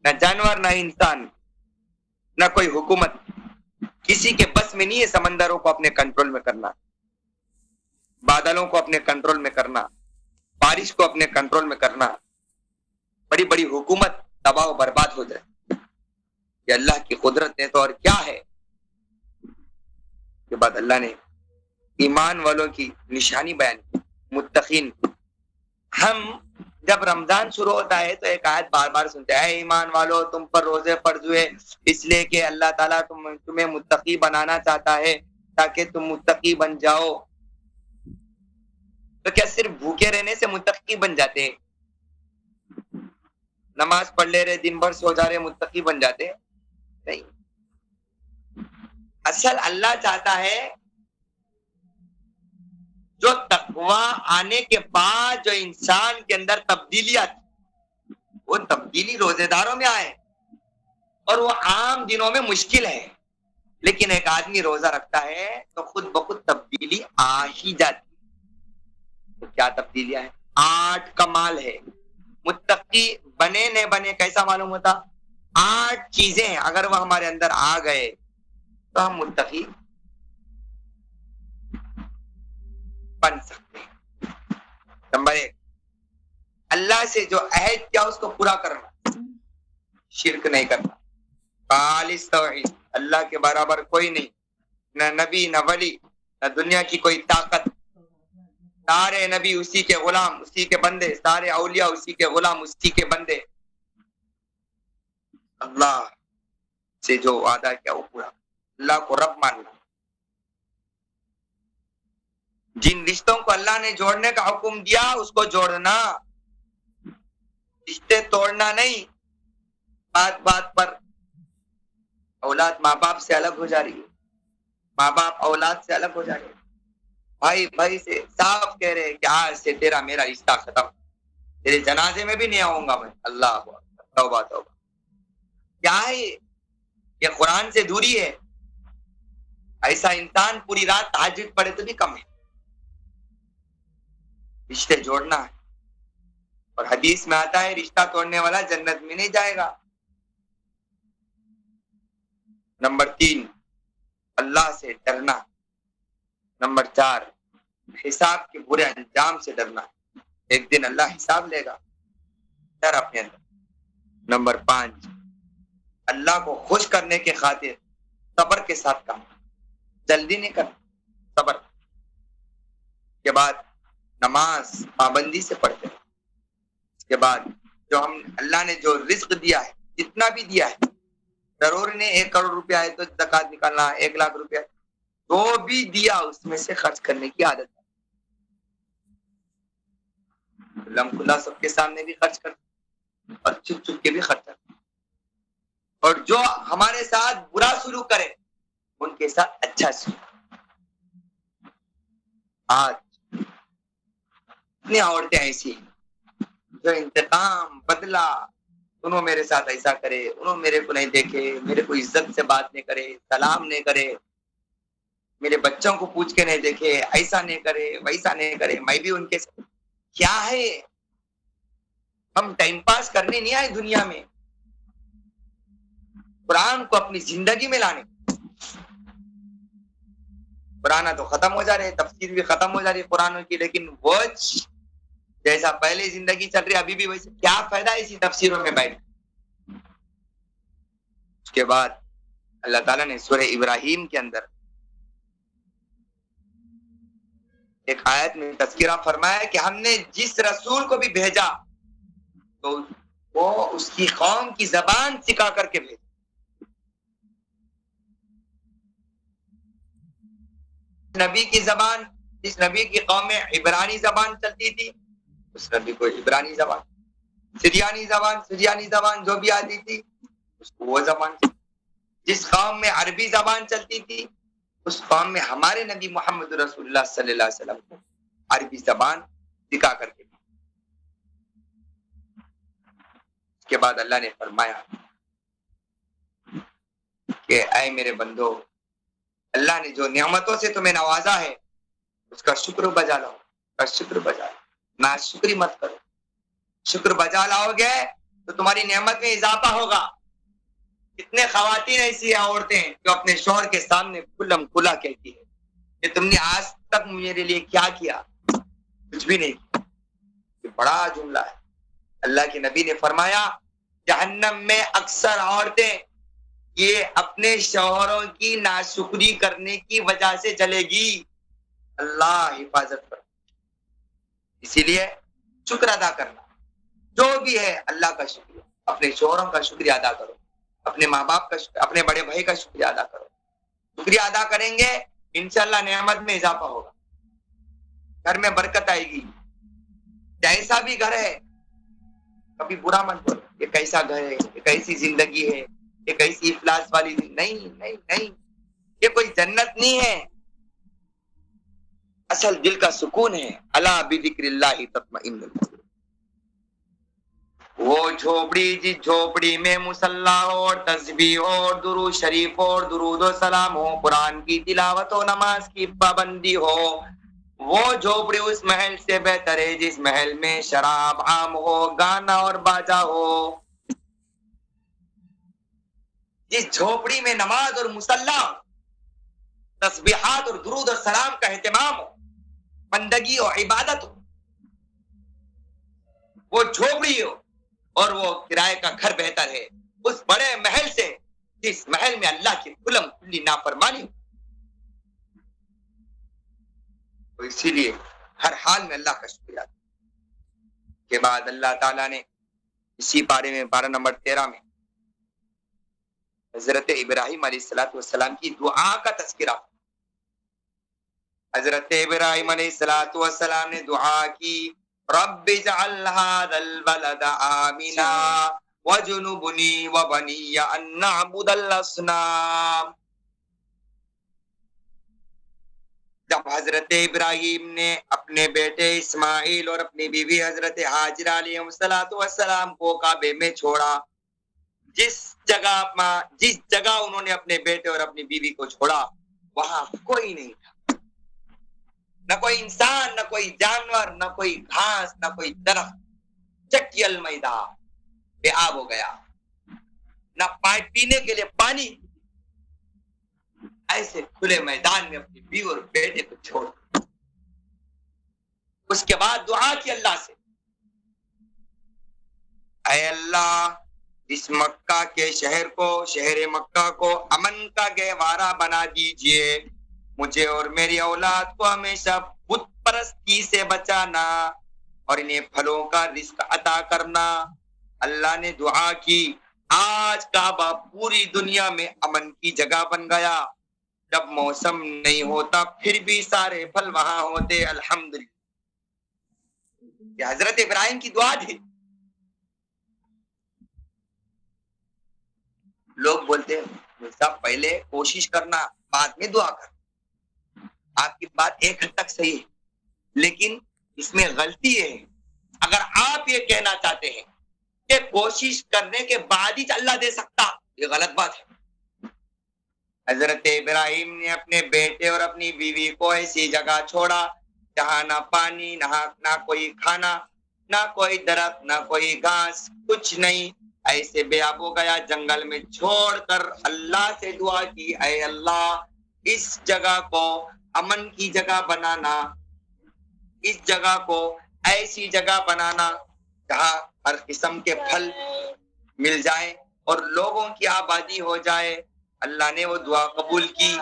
نہ جانور، نہ انسان، نہ کوئی حکومت، کسی کے بس میں نہیں ہے سمندروں کو اپنے کنٹرول میں کرنا، بادلوں کو اپنے کنٹرول میں کرنا، بارش کو اپنے کنٹرول میں کرنا، بڑی بڑی حکومت تباہ و برباد ہو جائے۔ یہ اللہ کی قدرت ہے تو اور کیا ہے۔ کے بعد اللہ نے ایمان والوں کی نشانی بیان کی، متقین۔ ہم جب رمضان شروع ہوتا ہے تو ایک آیت بار بار سنتے ہیں، اے ایمان والو تم پر روزے فرض ہوئے اس لیے کہ اللہ تعالیٰ تمہیں متقی بنانا چاہتا ہے تاکہ تم متقی بن جاؤ۔ تو کیا صرف بھوکے رہنے سے متقی بن جاتے ہیں؟ نماز پڑھ لے رہے، دن بھر سو جا رہے، متقی بن جاتے؟ نہیں، اصل اللہ چاہتا ہے جو تقوی آنے کے بعد جو انسان کے اندر تبدیلی آتی، وہ تبدیلی روزے داروں میں آئے، اور وہ عام دنوں میں مشکل ہے، لیکن ایک آدمی روزہ رکھتا ہے تو خود بخود تبدیلی آ ہی جاتی۔ تو کیا تبدیلیاں ہیں؟ 8 کمال ہے۔ متقی بنے نہ بنے کیسا معلوم ہوتا؟ 8 چیزیں اگر وہ ہمارے اندر آ گئے تو ہم متقی بن سکتے ہیں۔ نمبر 1، اللہ سے جو عہد کیا اس کو پورا کرنا، شرک نہیں کرنا، خالص توحید، اللہ کے برابر کوئی نہیں، نہ نبی نہ ولی نہ دنیا کی کوئی طاقت، سارے نبی اسی کے غلام اسی کے بندے، سارے اولیاء اسی کے غلام اسی کے بندے، اللہ سے جو وعدہ کیا وہ پورا، اللہ کو رب ماننا، جن رشتوں کو اللہ نے جوڑنے کا حکم دیا اس کو جوڑنا، رشتے توڑنا نہیں۔ بات بات پر اولاد ماں باپ سے الگ ہو جا رہی ہے، ماں باپ اولاد سے الگ ہو جائے گا، بھائی بھائی سے صاف کہہ رہے کہ آج سے تیرا میرا رشتہ ختم، تیرے جنازے میں بھی نہیں آؤں گا میں. اللہ اکبر، توبہ توبہ. کیا ہے یہ قرآن سے دوری ہے. ایسا انسان پوری رات تہجد پڑھے تو بھی کم ہے. رشتے جوڑنا ہے، اور حدیث میں آتا ہے رشتہ توڑنے والا جنت میں نہیں جائے گا. نمبر 3 اللہ سے ڈرنا. نمبر 4 حساب کے برے انجام سے ڈرنا. ایک دن اللہ حساب لے گا، ڈر اپنے اندر. نمبر 5 اللہ کو خوش کرنے کے خاطر صبر کے ساتھ کام، جلدی نہیں کرنا، صبر کے بعد نماز پابندی سے پڑھتے ہیں. اس کے بعد جو ہم اللہ نے جو رزق دیا ہے، جتنا بھی دیا ہے، ضروری نہیں 1 کروڑ روپیہ ہے تو زکات نکالنا، 1 لاکھ روپیہ، جو بھی دیا اس میں سے خرچ کرنے کی عادت ہے. کھلم کھلا سب کے سامنے بھی خرچ کرتے اور چھپ چھپ کے بھی خرچ کرتے. اور جو ہمارے ساتھ برا سلوک کرے ان کے ساتھ اچھا سلوک. آج اتنی عورتیں ایسی ہیں جو انتقام بدلا، انہوں میرے ساتھ ایسا کرے، انہوں میرے کو نہیں دیکھے، میرے کو عزت سے بات نہیں کرے، سلام نہیں کرے، میرے بچوں کو پوچھ کے نہیں دیکھے، ایسا نہیں کرے ویسا نہیں کرے، میں بھی ان کے ساتھ. کیا ہے؟ ہم ٹائم پاس کرنے نہیں آئے دنیا میں، قرآن کو اپنی زندگی میں لانے. قرآن تو ختم ہو جا رہے، تفسیر بھی ختم ہو جا رہی ہے قرآن کی، لیکن وہ جیسا پہلے زندگی چل رہی ابھی بھی ویسے. کیا فائدہ ہے اسی تفسیروں میں بیٹھ. اس کے بعد اللہ تعالیٰ نے سورہ ابراہیم کے اندر ایک آیت میں تذکرہ فرمایا کہ ہم نے جس رسول کو بھی بھیجا تو وہ اس کی قوم کی زبان سکھا کر کے بھیجا. نبی کی زبان، جس نبی کی قوم میں عبرانی زبان چلتی تھی اس نبی کو عبرانی زبان، سریانی زبان جو بھی آتی تھی اس کو وہ زبان. جس قوم میں عربی زبان چلتی تھی اس قوم میں ہمارے نبی محمد رسول اللہ صلی اللہ علیہ وسلم کو عربی زبان سکھا کر کے. اس کے بعد اللہ نے فرمایا کہ اے میرے بندو، اللہ نے جو نعمتوں سے تمہیں نوازا ہے اس کا شکر بجا لاؤ، کا شکر بجا لاؤ، ناشکری مت کرو. شکر بجا لاؤ گے تو تمہاری نعمت میں اضافہ ہوگا. کتنے خواتین ایسی عورتیں جو اپنے شوہر کے سامنے کھلم کھلا کہتی ہے کہ تم نے آج تک میرے لیے کیا کیا؟ کچھ بھی نہیں کیا. یہ بڑا جملہ ہے. اللہ کے نبی نے فرمایا جہنم میں اکثر عورتیں یہ اپنے شوہروں کی ناشکری کرنے کی وجہ سے جلے گی. اللہ حفاظت کر. اسی لیے شکر ادا کرنا جو بھی ہے اللہ کا شکریہ. اپنے شوہروں کا شکریہ ادا کرو، اپنے ماں باپ کا شکریہ، اپنے بڑے بھائی کا شکریہ ادا کرو. شکریہ ادا کریں گے انشاءاللہ نعمت میں اضافہ ہوگا، گھر میں برکت آئے گی. جیسا بھی گھر ہے کبھی برا مت بولو یہ کیسا گھر ہے، یہ کیسی زندگی ہے، یہ کیسی افلاس والی نہیں نہیں نہیں. یہ کوئی جنت نہیں ہے، اصل دل کا سکون ہے. الا بذکر اللہ تطمئن القلوب. وہ جھوپڑی جس جھوپڑی میں مصلی اور تسبیح اور درود شریف اور درود و سلام ہو، قرآن کی تلاوت و نماز کی پابندی ہو، وہ جھوپڑی اس محل سے بہتر ہے جس محل میں شراب عام ہو، گانا اور باجا ہو. جس جھوپڑی میں نماز اور مصلی، تسبیحات اور درود اور سلام کا اہتمام ہو، بندگی اور عبادت ہو، وہ جھوپڑی ہو اور وہ کرائے کا گھر بہتر ہے اس بڑے محل سے جس محل میں اللہ کی کھلم کھلی نافرمانی ہو. تو اسی لیے ہر حال میں اللہ کا شکریہ. کے بعد اللہ تعالیٰ نے اسی بارے میں 12 نمبر 13 میں حضرت ابراہیم علیہ السلام کی دعا کا تذکرہ. حضرت ابراہیم علیہ السلام نے دعا کی رب اجعل هذا البلد آمنا وجنبنی وبنی ان نعبد الاصنام. جب حضرت ابراہیم نے اپنے بیٹے اسماعیل اور اپنی بیوی حضرت حاجرہ علیہ السلام کو کعبے میں چھوڑا، جس جگہ انہوں نے اپنے بیٹے اور اپنی بیوی کو چھوڑا وہاں کوئی نہیں تھا، نہ کوئی انسان، نہ کوئی جانور، نہ کوئی گھاس، نہ کوئی درخت، چکیل میدان بے آب ہو گیا، نہ پینے کے لیے پانی، ایسے کھلے میدان میں اپنی بیوی اور بیٹے کو چھوڑ۔ اس کے بعد دعا کی اللہ سے، اے اللہ اس مکہ کے شہر مکہ کو امن کا گہوارہ بنا دیجئے، مجھے اور میری اولاد کو ہمیشہ بت پرستی سے بچانا اور انہیں پھلوں کا رزق عطا کرنا۔ اللہ نے دعا کی، آج کعبہ پوری دنیا میں امن کی جگہ بن گیا، جب موسم نہیں ہوتا پھر بھی سارے پھل وہاں ہوتے، الحمدللہ۔ یہ حضرت ابراہیم کی دعا تھی۔ لوگ بولتے ہیں صاحب پہلے کوشش کرنا بعد میں دعا کرنا، آپ کی بات ایک حد تک صحیح ہے، لیکن اس میں غلطی ہے اگر آپ یہ کہنا چاہتے ہیں کہ کوشش کرنے کے بعد ہی اللہ دے سکتا، یہ غلط بات ہے۔ حضرت ابراہیم نے اپنے بیٹے اور اپنی بیوی کو ایسی جگہ چھوڑا جہاں نہ پانی، نہ کوئی کھانا، نہ کوئی درخت، نہ کوئی گھاس، کچھ نہیں، ایسے بے آب ہو گیا، جنگل میں چھوڑ کر اللہ سے دعا کی، اے اللہ اس جگہ کو امن کی جگہ بنانا، اس جگہ کو ایسی جگہ بنانا جہاں ہر قسم کے پھل مل جائیں اور لوگوں کی آبادی ہو جائے۔ اللہ نے وہ دعا قبول کی۔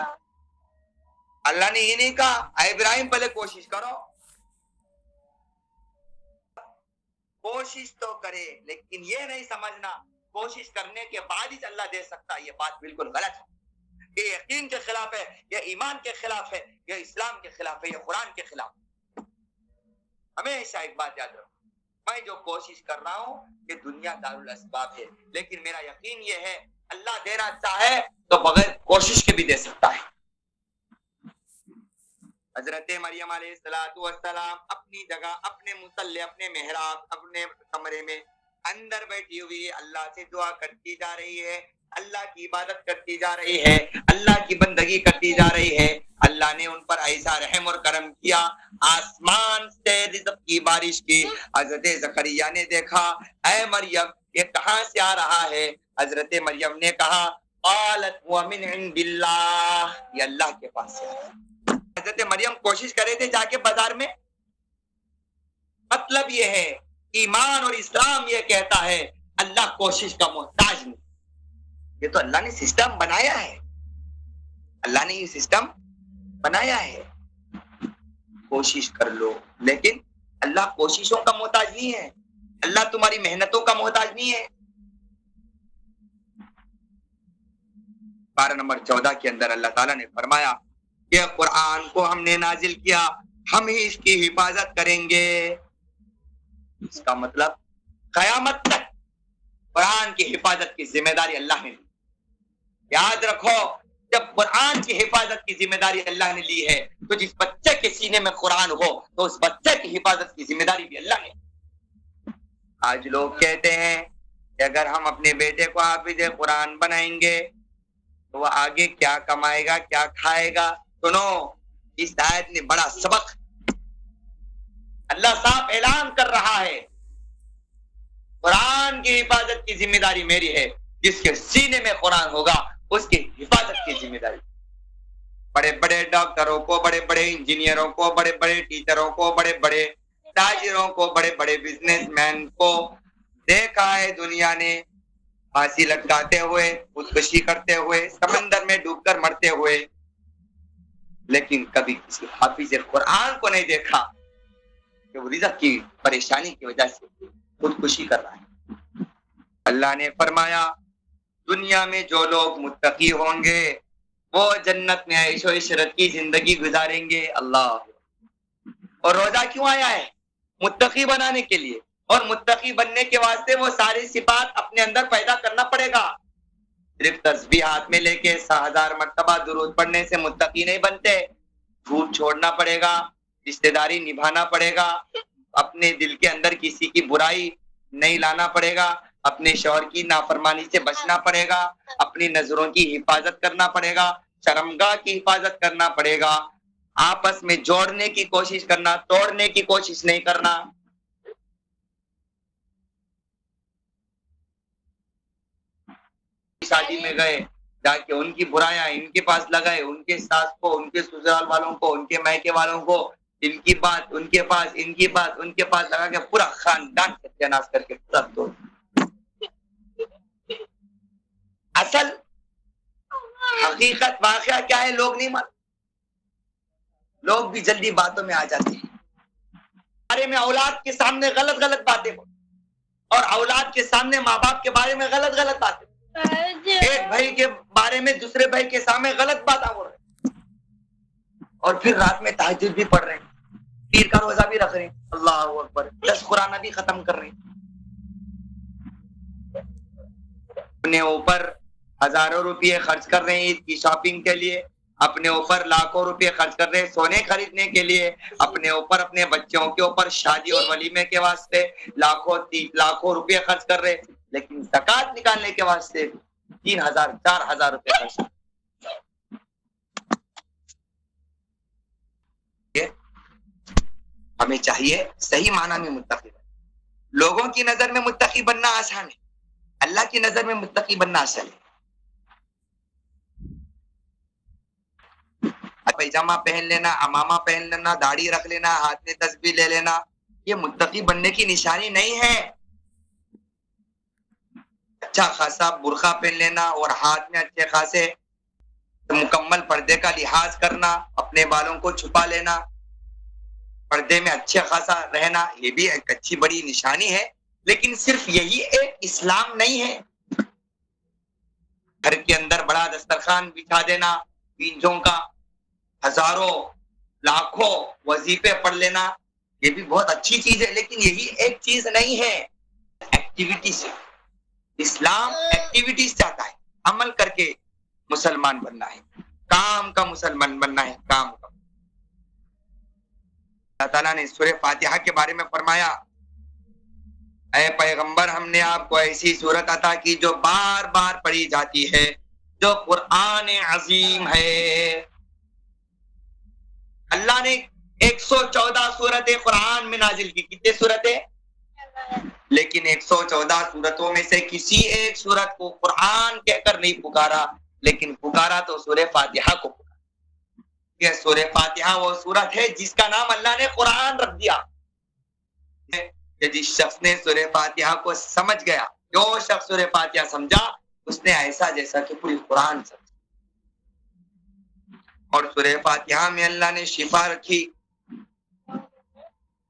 اللہ نے یہ نہیں کہا اے ابراہیم پہلے کوشش کرو، کوشش تو کرے لیکن یہ نہیں سمجھنا کوشش کرنے کے بعد ہی اللہ دے سکتا، یہ بات بالکل غلط ہے، یہ یقین کے خلاف ہے، یہ ایمان کے خلاف ہے، یہ اسلام کے خلاف ہے، یہ قرآن کے خلاف ہے۔ ہمیشہ ایک بات یاد رکھو، میں جو کوشش کر رہا ہوں یہ دنیا دارالاسباب ہے، لیکن میرا یقین یہ ہے اللہ دینا چاہے تو بغیر کوشش کے بھی دے سکتا ہے۔ حضرت مریم علیہ السلام اپنی جگہ، اپنے مصلی، اپنے محراب، اپنے کمرے میں اندر بیٹھی ہوئی اللہ سے دعا کرتی جا رہی ہے، اللہ کی عبادت کرتی جا رہی ہے، اللہ کی بندگی کرتی جا رہی ہے۔ اللہ نے ان پر ایسا رحم اور کرم کیا، آسمان سے رزق کی بارش کی۔ حضرت زکریا نے دیکھا، اے مریم یہ کہاں سے آ رہا ہے؟ حضرت مریم نے کہا قالت هو من عند اللہ، یہ اللہ کے پاس سے آ رہا ہے۔ حضرت مریم کوشش کرے تھے جا کے بازار میں۔ مطلب یہ ہے ایمان اور اسلام یہ کہتا ہے اللہ کوشش کا محتاج نہیں، یہ تو اللہ نے سسٹم بنایا ہے، اللہ نے یہ سسٹم بنایا ہے، کوشش کر لو، لیکن اللہ کوششوں کا محتاج نہیں ہے، اللہ تمہاری محنتوں کا محتاج نہیں ہے۔ پارہ نمبر 14 کے اندر اللہ تعالیٰ نے فرمایا کہ قرآن کو ہم نے نازل کیا، ہم ہی اس کی حفاظت کریں گے۔ اس کا مطلب قیامت تک قرآن کی حفاظت کی ذمہ داری اللہ نے لی۔ یاد رکھو جب قرآن کی حفاظت کی ذمہ داری اللہ نے لی ہے تو جس بچے کے سینے میں قرآن ہو تو اس بچے کی حفاظت کی ذمہ داری بھی اللہ نے۔ آج لوگ کہتے ہیں کہ اگر ہم اپنے بیٹے کو حافظ قرآن بنائیں گے تو وہ آگے کیا کمائے گا، کیا کھائے گا۔ سنو، اس آیت نے بڑا سبق، اللہ صاحب اعلان کر رہا ہے قرآن کی حفاظت کی ذمہ داری میری ہے، جس کے سینے میں قرآن ہوگا اس کی حفاظت کی ذمہ داری۔ بڑے بڑے ڈاکٹروں کو، بڑے بڑے انجینئروں کو، بڑے بڑے ٹیچروں کو، بڑے بڑے تاجروں کو، بڑے بڑے بزنس مین کو دیکھا ہے دنیا نے پھانسی لٹکاتے ہوئے، خودکشی کرتے ہوئے، سمندر میں ڈوب کر مرتے ہوئے، لیکن کبھی کسی حافظ قرآن کو نہیں دیکھا کہ وہ رزق کی پریشانی کی وجہ سے خودکشی کر رہا ہے۔ اللہ نے فرمایا دنیا میں جو لوگ متقی ہوں گے وہ جنت میں عیش و عشرت کی زندگی گزاریں گے۔ اللہ، اور روزہ کیوں آیا ہے؟ متقی بنانے کے لیے، اور متقی بننے کے واسطے وہ ساری صفات اپنے اندر پیدا کرنا پڑے گا۔ صرف تسبیح ہاتھ میں لے کے 1000 مرتبہ درود پڑھنے سے متقی نہیں بنتے، جھوٹ چھوڑنا پڑے گا, رشتے داری نبھانا پڑے گا, اپنے دل کے اندر کسی کی برائی نہیں لانا پڑے گا, اپنے شوہر کی نافرمانی سے بچنا پڑے گا, اپنی نظروں کی حفاظت کرنا پڑے گا, شرمگاہ کی حفاظت کرنا پڑے گا, آپس میں جوڑنے کی کوشش کرنا, توڑنے کی کوشش نہیں کرنا. شادی میں گئے, جا کے ان کی برائیاں ان کے پاس لگائے, ان کے ساس کو, ان کے سسرال والوں کو, ان کے میکے والوں کو, ان کی بات ان کے پاس, ان کی بات ان کے پاس لگا کے پورا خاندان ستیاناش کر کے پورا توڑ. اصل حقیقت واقعہ کیا ہے لوگ نہیں مان, لوگ بھی جلدی باتوں میں آ جاتے ہیں. بارے میں اولاد کے سامنے غلط غلط باتیں بول, اور اولاد کے سامنے ماں باپ کے بارے میں غلط غلط باتیں, ایک بھائی کے بارے میں دوسرے بھائی کے سامنے غلط باتیں بول رہے ہیں, اور پھر رات میں تہجد بھی پڑھ رہے ہیں, پیر کا روزہ بھی رکھ رہے ہیں, اللہ اکبر, 10 قرآن بھی ختم کر رہے ہیں. اپنے اوپر ہزاروں روپے خرچ کر رہے ہیں عید کی شاپنگ کے لیے, اپنے اوپر لاکھوں روپے خرچ کر رہے ہیں سونے خریدنے کے لیے, اپنے اوپر اپنے بچوں کے اوپر شادی اور ولیمے کے واسطے لاکھوں روپے خرچ کر رہے, لیکن زکات نکالنے کے واسطے 3,000 4,000 روپے خرچ. ہمیں چاہیے صحیح معنی میں متقی بننا. لوگوں کی نظر میں متقی بننا آسان ہے, اللہ کی نظر میں متقی بننا آسان ہے. پیجامہ پہن لینا, امامہ پہن لینا, داڑھی رکھ لینا, ہاتھ میں تسبیح لے لینا, یہ متقی بننے کی نشانی نہیں ہے. اچھا خاصا برقع پہن لینا اور ہاتھ میں اچھے خاصے مکمل پردے کا لحاظ کرنا, اپنے بالوں کو چھپا لینا, پردے میں اچھا خاصا رہنا, یہ بھی ایک اچھی بڑی نشانی ہے, لیکن صرف یہی ایک اسلام نہیں ہے. گھر کے اندر بڑا دسترخوان بچھا دینا بینجوں کا, ہزاروں لاکھوں وظیفے پڑھ لینا, یہ بھی بہت اچھی چیز ہے, لیکن یہی ایک چیز نہیں ہے. ایکٹیویٹی سے اسلام ایکٹیویٹیز چاہتا ہے, عمل کر کے مسلمان بننا ہے, کام کا مسلمان بننا ہے, کام کا. اللہ تعالیٰ نے سورہ فاتحہ کے بارے میں فرمایا, اے پیغمبر ہم نے آپ کو ایسی سورت عطا کی جو بار بار پڑھی جاتی ہے, جو قرآن عظیم ہے. اللہ نے 114 سورتیں قرآن میں نازل کی. کتنے سورتیں؟ لیکن 114 سورتوں میں سے کسی ایک سورت کو قرآن کہہ کر نہیں پکارا, لیکن پکارا تو سورہ فاتحہ کو پکارا. یہ سورہ فاتحہ وہ سورت ہے جس کا نام اللہ نے قرآن رکھ دیا. کہ جس شخص نے سورہ فاتحہ کو سمجھ گیا, جو شخص سورہ فاتحہ سمجھا, اس نے ایسا جیسا کہ پوری قرآن سمجھا. اور سورہ فاتحہ میں اللہ نے شفا رکھی,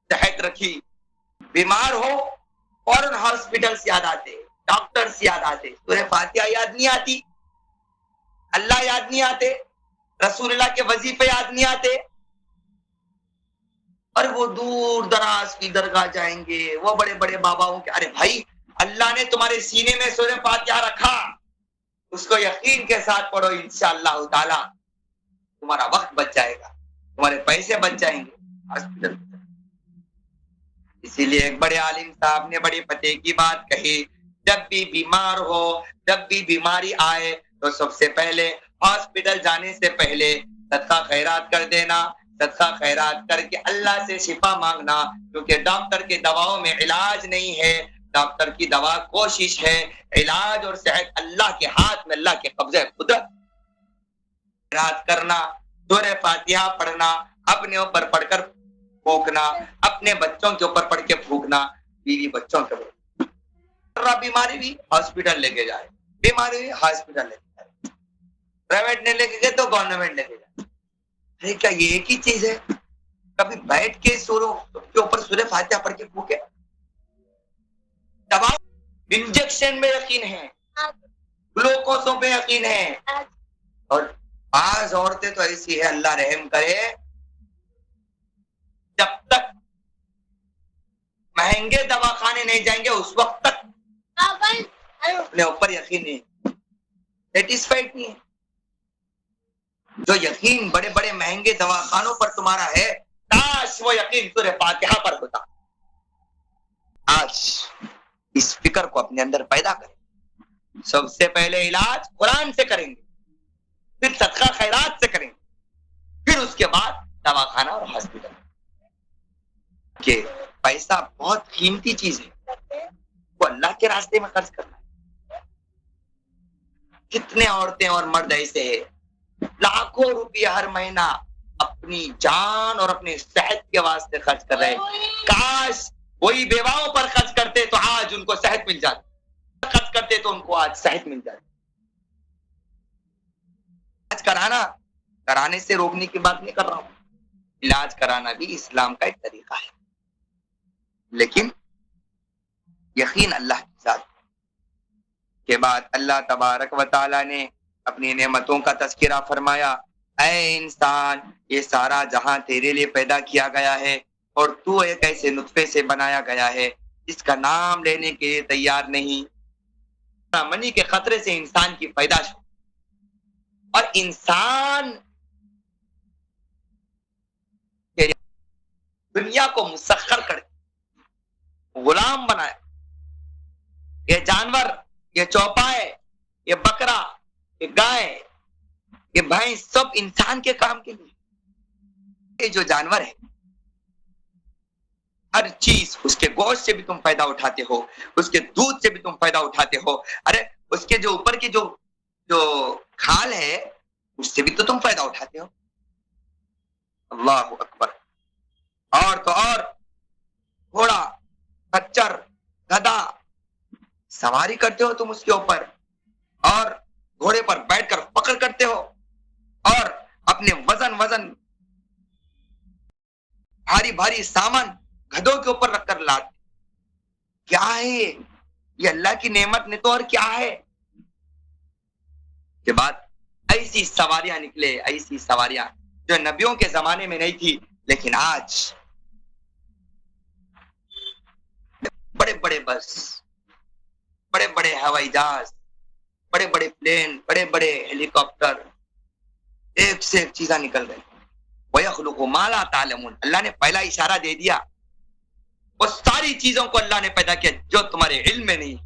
صحت رکھی. بیمار ہو فوراً ہاسپٹلس یاد آتے, ڈاکٹرز یاد آتے, سورہ فاتحہ یاد نہیں آتی, اللہ یاد نہیں آتے, رسول اللہ کے وظیفے یاد نہیں آتے, اور وہ دور دراز کی درگاہ جائیں گے, وہ بڑے بڑے باباؤں کے. ارے بھائی, اللہ نے تمہارے سینے میں سورہ فاتحہ رکھا, اس کو یقین کے ساتھ پڑھو, انشاءاللہ تعالی تمہارا وقت بچ جائے گا, تمہارے پیسے بچ جائیں گے, ہاسپٹل. اسی لیے ایک بڑے عالم صاحب نے بڑی فتح کی بات کہی, جب بھی بیمار ہو, جب بھی بیماری آئے, تو سب سے پہلے ہاسپٹل جانے سے پہلے صدقہ خیرات کر دینا. صدقہ خیرات کر کے اللہ سے شفا مانگنا, کیونکہ ڈاکٹر کے دواؤں میں علاج نہیں ہے, ڈاکٹر کی دوا کوشش ہے, علاج اور صحت اللہ کے ہاتھ میں, اللہ کے قبضے قدرت. خیرات کرنا, سورہ فاتحہ پڑھنا, اپنے اوپر پڑھ کر پھونکنا, اپنے بچوں کے اوپر پڑھ کے پھونکنا, بیوی بچوں کے اوپر. بیماری بھی ہاسپٹل لے کے جائے, بیماری بھی ہاسپٹل لے کے جائے, پرائیویٹ نہیں لے کے گئے تو گورنمنٹ لے کے جائے. ارے کیا یہ ایک ہی چیز ہے؟ کبھی بیٹھ کے سوروں کے اوپر سورہ فاتحہ پڑھ کے پھونکے. دوا انجیکشن میں یقین ہے, گلوکوزوں پہ یقین ہے, اور بعض عورتیں تو ایسی ہے, اللہ رحم کرے, جب تک مہنگے دواخانے نہیں جائیں گے اس وقت تک اپنے اوپر یقین نہیں, سیٹسفائڈ نہیں ہے. جو یقین بڑے بڑے مہنگے دواخانوں پر تمہارا ہے، کاش وہ یقین سورہ فاتحہ پر ہوتا۔ آج اس فکر کو اپنے اندر پیدا کریں۔ سب سے پہلے علاج قرآن سے کریں گے، پھر صدقہ خیرات سے کریں گے، پھر اس کے بعد دواخانہ اور ہاسپٹل۔ کہ پیسہ بہت قیمتی چیز ہے، وہ اللہ کے راستے میں خرچ کرنا ہے۔ کتنے عورتیں اور مرد ایسے ہیں لاکھوں روپیہ ہر مہینہ اپنی جان اور اپنے صحت کے واسطے خرچ کر رہے ہیں۔ کاش وہی بیواؤں پر خرچ کرتے تو آج ان کو صحت مل جاتی، خرچ کرتے تو ان کو آج صحت مل جاتی۔ علاج کرانے سے روکنے کی بات نہیں کر رہا ہوں، علاج کرانا بھی اسلام کا ایک طریقہ ہے، لیکن یقین اللہ کی ذات کے بعد اللہ تبارک و تعالی نے اپنی نعمتوں کا تذکرہ فرمایا۔ اے انسان، یہ سارا جہاں تیرے لیے پیدا کیا گیا ہے اور تو ایک ایسے نطفے سے بنایا گیا ہے جس کا نام لینے کے لیے تیار نہیں۔ منی کے خطرے سے انسان کی پیدائش ہو، اور انسان دنیا کو مسخر کر کے غلام بنایا۔ یہ جانور، یہ چوپائے، یہ بکرا، یہ گائے، یہ بھینس، سب انسان کے کام کے لیے۔ یہ جو جانور ہے، ہر چیز، اس کے گوشت سے بھی تم فائدہ اٹھاتے ہو، اس کے دودھ سے بھی تم فائدہ اٹھاتے ہو، ارے اس کے جو اوپر کی جو کھال ہے اس سے بھی تو تم فائدہ اٹھاتے ہو۔ اللہ اکبر۔ اور تو اور گھوڑا، خچر، گدھا، سواری کرتے ہو تم اس کے اوپر، اور گھوڑے پر بیٹھ کر فخر کرتے ہو، اور اپنے وزن بھاری بھاری سامان گدھوں کے اوپر رکھ کر لاتے۔ کیا ہے یہ اللہ کی نعمت نے تو اور کیا ہے۔ کے بعد ایسی سواریاں نکلے، ایسی سواریاں جو نبیوں کے زمانے میں نہیں تھی، لیکن آج بڑے بڑے بس، بڑے بڑے ہوائی جہاز، بڑے بڑے پلین، بڑے بڑے ہیلی کاپٹر، ایک سے ایک چیزاں نکل رہی۔ وَيَخْلُقُ مَا لَا تَعْلَمُونَ، اللہ نے پہلا اشارہ دے دیا، وہ ساری چیزوں کو اللہ نے پیدا کیا جو تمہارے علم میں نہیں۔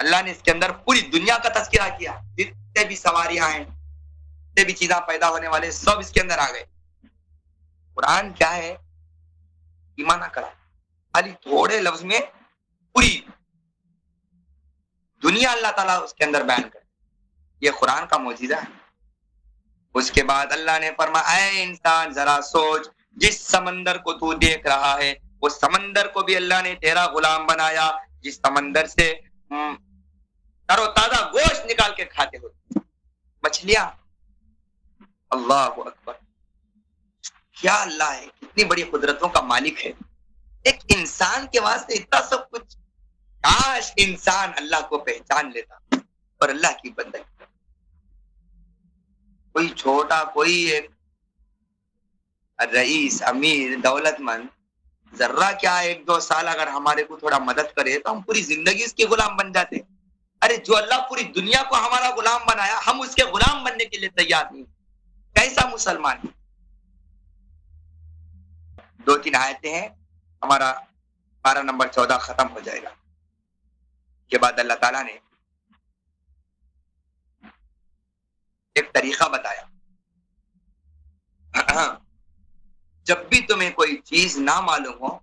اللہ نے اس کے اندر پوری دنیا کا تذکرہ کیا، جتنے بھی سواریاں ہیں، جتنے بھی چیزاں پیدا ہونے والے، سب اس کے اندر آ گئے۔ قرآن کیا ہے؟ ایمان نہ کرا، خالی تھوڑے لفظ میں پوری دنیا اللہ تعالیٰ اس کے اندر بیان کرے۔ یہ قرآن کا معجزہ ہے۔ اس کے بعد اللہ نے فرمایا، اے انسان ذرا سوچ، جس سمندر کو تو دیکھ رہا ہے وہ سمندر کو بھی اللہ نے تیرا غلام بنایا، جس سمندر سے تر و تازہ گوشت نکال کے کھاتے ہو مچھلیاں۔ اللہ اکبر، کیا اللہ ہے، کتنی بڑی قدرتوں کا مالک ہے، ایک انسان کے واسطے اتنا سب کچھ۔ کاش انسان اللہ کو پہچان لیتا اور اللہ کی بندگی۔ کوئی چھوٹا، کوئی ایک رئیس، امیر، دولت مند، ذرہ کیا 1-2 سال اگر ہمارے کو تھوڑا مدد کرے تو ہم پوری زندگی اس کے غلام بن جاتے۔ ارے جو اللہ پوری دنیا کو ہمارا غلام بنایا، ہم اس کے غلام بننے کے لیے تیار نہیں، کیسا مسلمان ہے؟ 2-3 آیتیں ہیں، ہمارا 12 نمبر 14 ختم ہو جائے گا۔ کے بعد اللہ تعالیٰ نے ایک طریقہ بتایا، جب بھی تمہیں کوئی چیز نہ معلوم ہو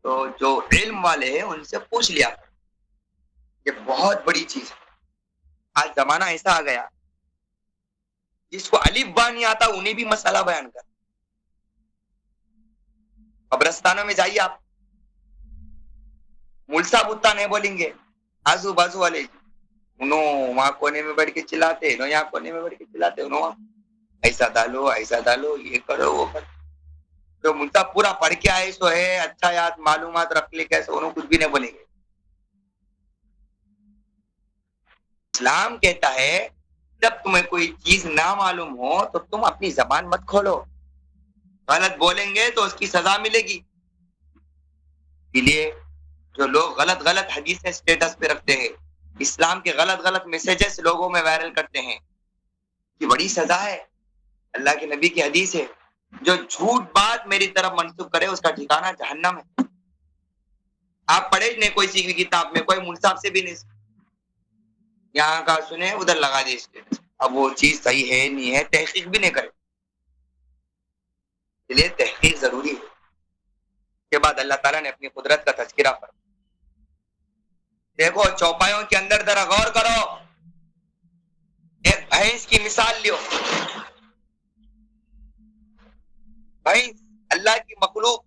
تو جو علم والے ہیں ان سے پوچھ لیا۔ یہ بہت بڑی چیز ہے۔ آج زمانہ ایسا آ گیا جس کو الف با نہیں آتا انہیں بھی مسئلہ بیان کر۔ قبرستانوں میں جائیے آپ، ملسا بتا نہیں بولیں گے، آزو بازو والے انہوں وہاں کونے میں بیٹھ کے چلاتے، انہوں یہاں کونے میں بیٹھ کے چلاتے، انہوں ایسا ڈالو، یہ کرو وہ کرو۔ جو ملتا پورا پڑھ کے آئے سو ہے، اچھا یاد معلومات رکھ لے، کیسے انہوں کچھ بھی نہیں بولیں گے۔ اسلام کہتا ہے جب تمہیں کوئی چیز نہ معلوم ہو تو تم اپنی زبان مت کھولو، غلط بولیں گے تو اس کی سزا ملے گی۔ اس لیے جو لوگ غلط حدیثیں اسٹیٹس پہ رکھتے ہیں، اسلام کے غلط میسیجز لوگوں میں وائرل کرتے ہیں، کی بڑی سزا ہے. اللہ کے نبی کی حدیث ہے, جو جھوٹ بات میری طرف منسوخ کرے اس کا ٹھکانہ جہنم ہے. آپ پڑھے نہیں کوئی سی بھی کتاب میں, کوئی مول صاحب سے بھی نہیں, یہاں کا سنے ادھر لگا دے اسٹیٹس. اب وہ چیز صحیح ہے نہیں ہے, تحقیق بھی نہیں کرے. اس لیے تحقیق ضروری ہے. کے بعد اللہ تعالیٰ نے اپنی قدرت کا تذکرہ فرمایا. دیکھو چوپایوں کے اندر ذرا غور کرو, ایک بھینس کی مثال لیو. بھینس اللہ کی مخلوق,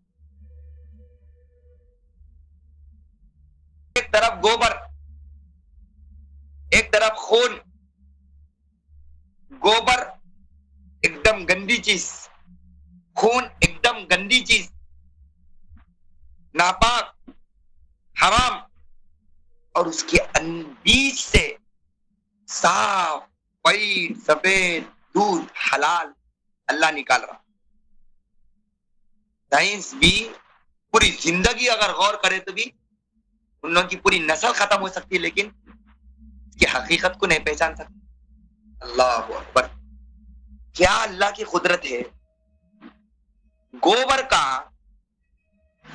ایک طرف گوبر, ایک طرف خون. گوبر ایک دم گندی چیز, خون ایک دم گندی چیز, ناپاک, حرام, اور اس کے بیچ سے صاف وائٹ سفید دودھ حلال اللہ نکال رہا. سائنس بھی پوری زندگی اگر غور کرے تو بھی ان لوگوں کی پوری نسل ختم ہو سکتی ہے, لیکن اس کی حقیقت کو نہیں پہچان سکتی. اللہ اکبر, کیا اللہ کی قدرت ہے. گوبر کا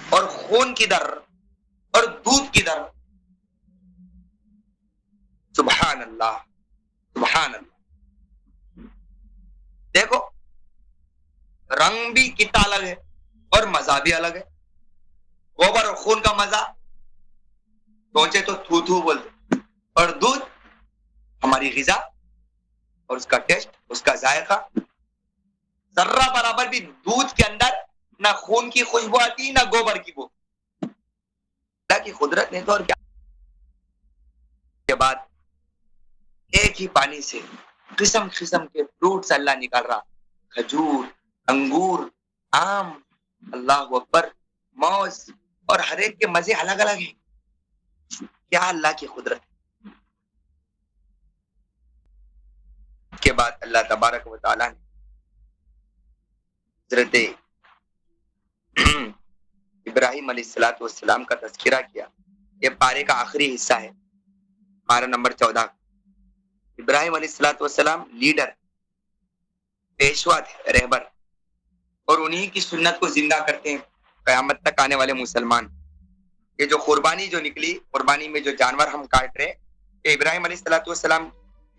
اور خون کی در اور دودھ کی در, سبحان اللہ سبحان اللہ. دیکھو رنگ بھی کتنا الگ ہے اور مزہ بھی الگ ہے. گوبر اور خون کا مزہ سوچے تو تھو تھو بولتے, اور دودھ ہماری غذا اور اس کا ٹیسٹ, اس کا ذائقہ ذرہ برابر بھی دودھ کے اندر نہ خون کی خوشبو آتی نہ گوبر کی بو. اللہ کی قدرت نہیں تو اور کیا. کے بعد ایک ہی پانی سے قسم قسم کے فروٹس اللہ نکال رہا, کھجور, انگور, آم, اللہ اکبر, موز, اور ہر ایک کے مزے الگ الگ ہیں. کیا اللہ کی قدرت. کے بعد اللہ تبارک و تعالی نے حضرت ابراہیم علیہ الصلوۃ والسلام کا تذکرہ کیا. یہ پارے کا آخری حصہ ہے, پارہ نمبر 14. ابراہیم علیہ الصلوۃ والسلام لیڈر, پیشوا تھے, رہبر, اور انہی کی سنت کو زندہ کرتے ہیں قیامت تک آنے والے مسلمان. یہ جو قربانی جو نکلی, قربانی میں جو جانور ہم کاٹ رہے, یہ ابراہیم علیہ الصلوۃ والسلام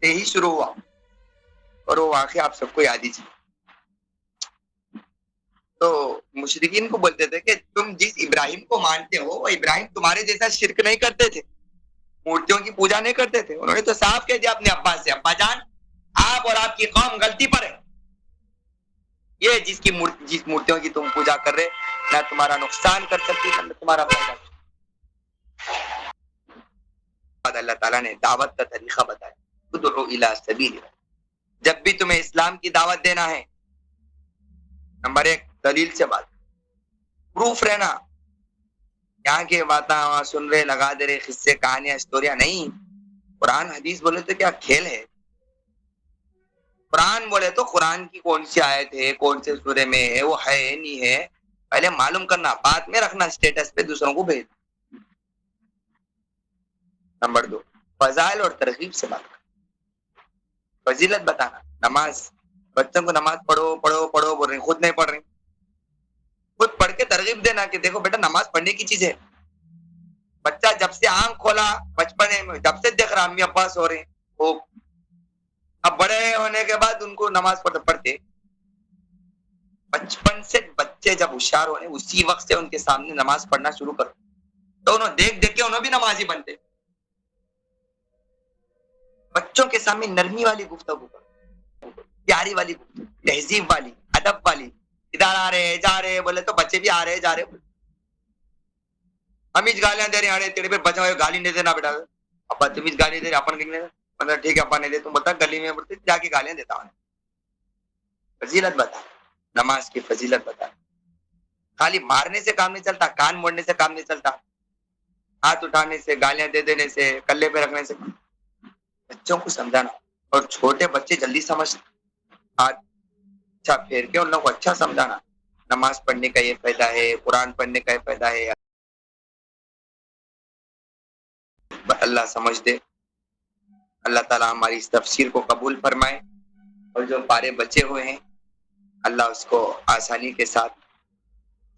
سے ہی شروع ہوا, اور وہ واقعہ آپ سب کو یاد ہی چاہیے. تو مشرکین کو بولتے تھے کہ تم جس ابراہیم کو مانتے ہو وہ ابراہیم تمہارے جیسا شرک نہیں کرتے تھے, مورتیوں کی پوجا نہیں کرتے تھے. انہوں نے تو صاف کہہ دیا اپنے ابا سے, ابا جان آپ اور آپ کی قوم غلطی پر ہے. یہ جس مورتیوں کی تم پوجا کر رہے, نہ تمہارا نقصان کر سکتی نہ تمہارا فائدہ. اللہ تعالیٰ نے دعوت کا طریقہ بتایا, ادعو الی سبیل. جب بھی تمہیں اسلام کی دعوت دینا ہے, نمبر 1 دلیل سے بات, پروف رہنا. یہاں کے باتاں سن رہے, لگا دے رہے, قصے کہانیاں اسٹوریاں نہیں. قرآن حدیث بولے تو کیا کھیل ہے. قرآن بولے تو قرآن کی کون سی آیت ہے, کون سے سورے میں ہے, وہ ہے نہیں ہے, پہلے معلوم کرنا, بعد میں رکھنا اسٹیٹس پہ دوسروں کو بھیج. نمبر 2 فضائل اور ترغیب سے بات کرنا, فضیلت بتانا. نماز, بچوں کو نماز پڑھو پڑھو پڑھو بول رہے, خود نہیں پڑھ رہے, خود پڑھ کے ترغیب دینا کہ دیکھو بیٹا نماز پڑھنے کی چیز ہے. بچہ جب سے آنکھ کھولا بچپن میں, جب سے دیکھ رہا امی ابا سو رہے, وہ اب بڑے ہونے کے بعد ان کو نماز پڑھتے. بچپن سے بچے جب ہوشیار ہونے اسی وقت سے ان کے سامنے نماز پڑھنا شروع کرو, تو انہوں دیکھ دیکھ کے انہوں بھی نمازی بنتے. بچوں کے سامنے نرمی والی گفتگو کرو, پیاری والی گفتگو, تہذیب والی, ادب والی. ادھر آ رہے جا رہے بولے تو بچے بھی آ رہے جا رہے, ہمیں گالیاں دے رہے آڑے تیرے پہ بچا ہوئے گالی نہیں دینا بیٹا, ابا تم گالی دے رہے اپن کہیں مطلب ٹھیک ہے ابا نہیں دے, تم بتا گلی میں بولتے جا کے گالیاں دیتا ہوں. فضیلت بتا, نماز کی فضیلت بتا. خالی مارنے سے کام نہیں چلتا, کان موڑنے سے کام نہیں چلتا, ہاتھ اٹھانے سے, گالیاں دے دینے سے, کلے پہ رکھنے سے. بچوں کو سمجھانا, اور چھوٹے بچے جلدی سمجھتے, ہاتھ اچھا پھیر کے ان لوگوں کو اچھا سمجھانا, نماز پڑھنے کا یہ فائدہ ہے, قرآن پڑھنے کا یہ فائدہ ہے. اللہ سمجھ دے. اللہ تعالیٰ ہماری اس تفسیر کو قبول فرمائے, اور جو پارے بچے ہوئے ہیں اللہ اس کو آسانی کے ساتھ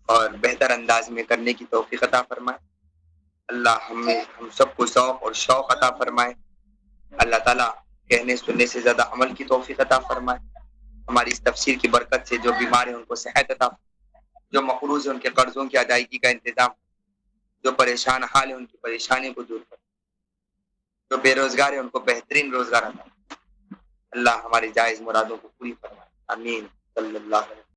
اور بہتر انداز میں کرنے کی توفیق عطا فرمائے. اللہ ہم سب کو ذوق اور شوق عطا فرمائے. اللہ تعالیٰ کہنے سننے سے زیادہ عمل کی توفیق عطا فرمائے. ہماری اس تفسیر کی برکت سے جو بیمار ہیں ان کو صحت عطا فرمائے. جو مقروض ہیں ان کے قرضوں کی ادائیگی کا انتظام. جو پریشان حال ہیں ان کی پریشانی کو دور کرے. جو بے روزگار ہیں ان کو بہترین روزگار عطا فرمائے. اللہ ہماری جائز مرادوں کو پوری فرمائے. آمین. صلی اللہ علیہ وسلم.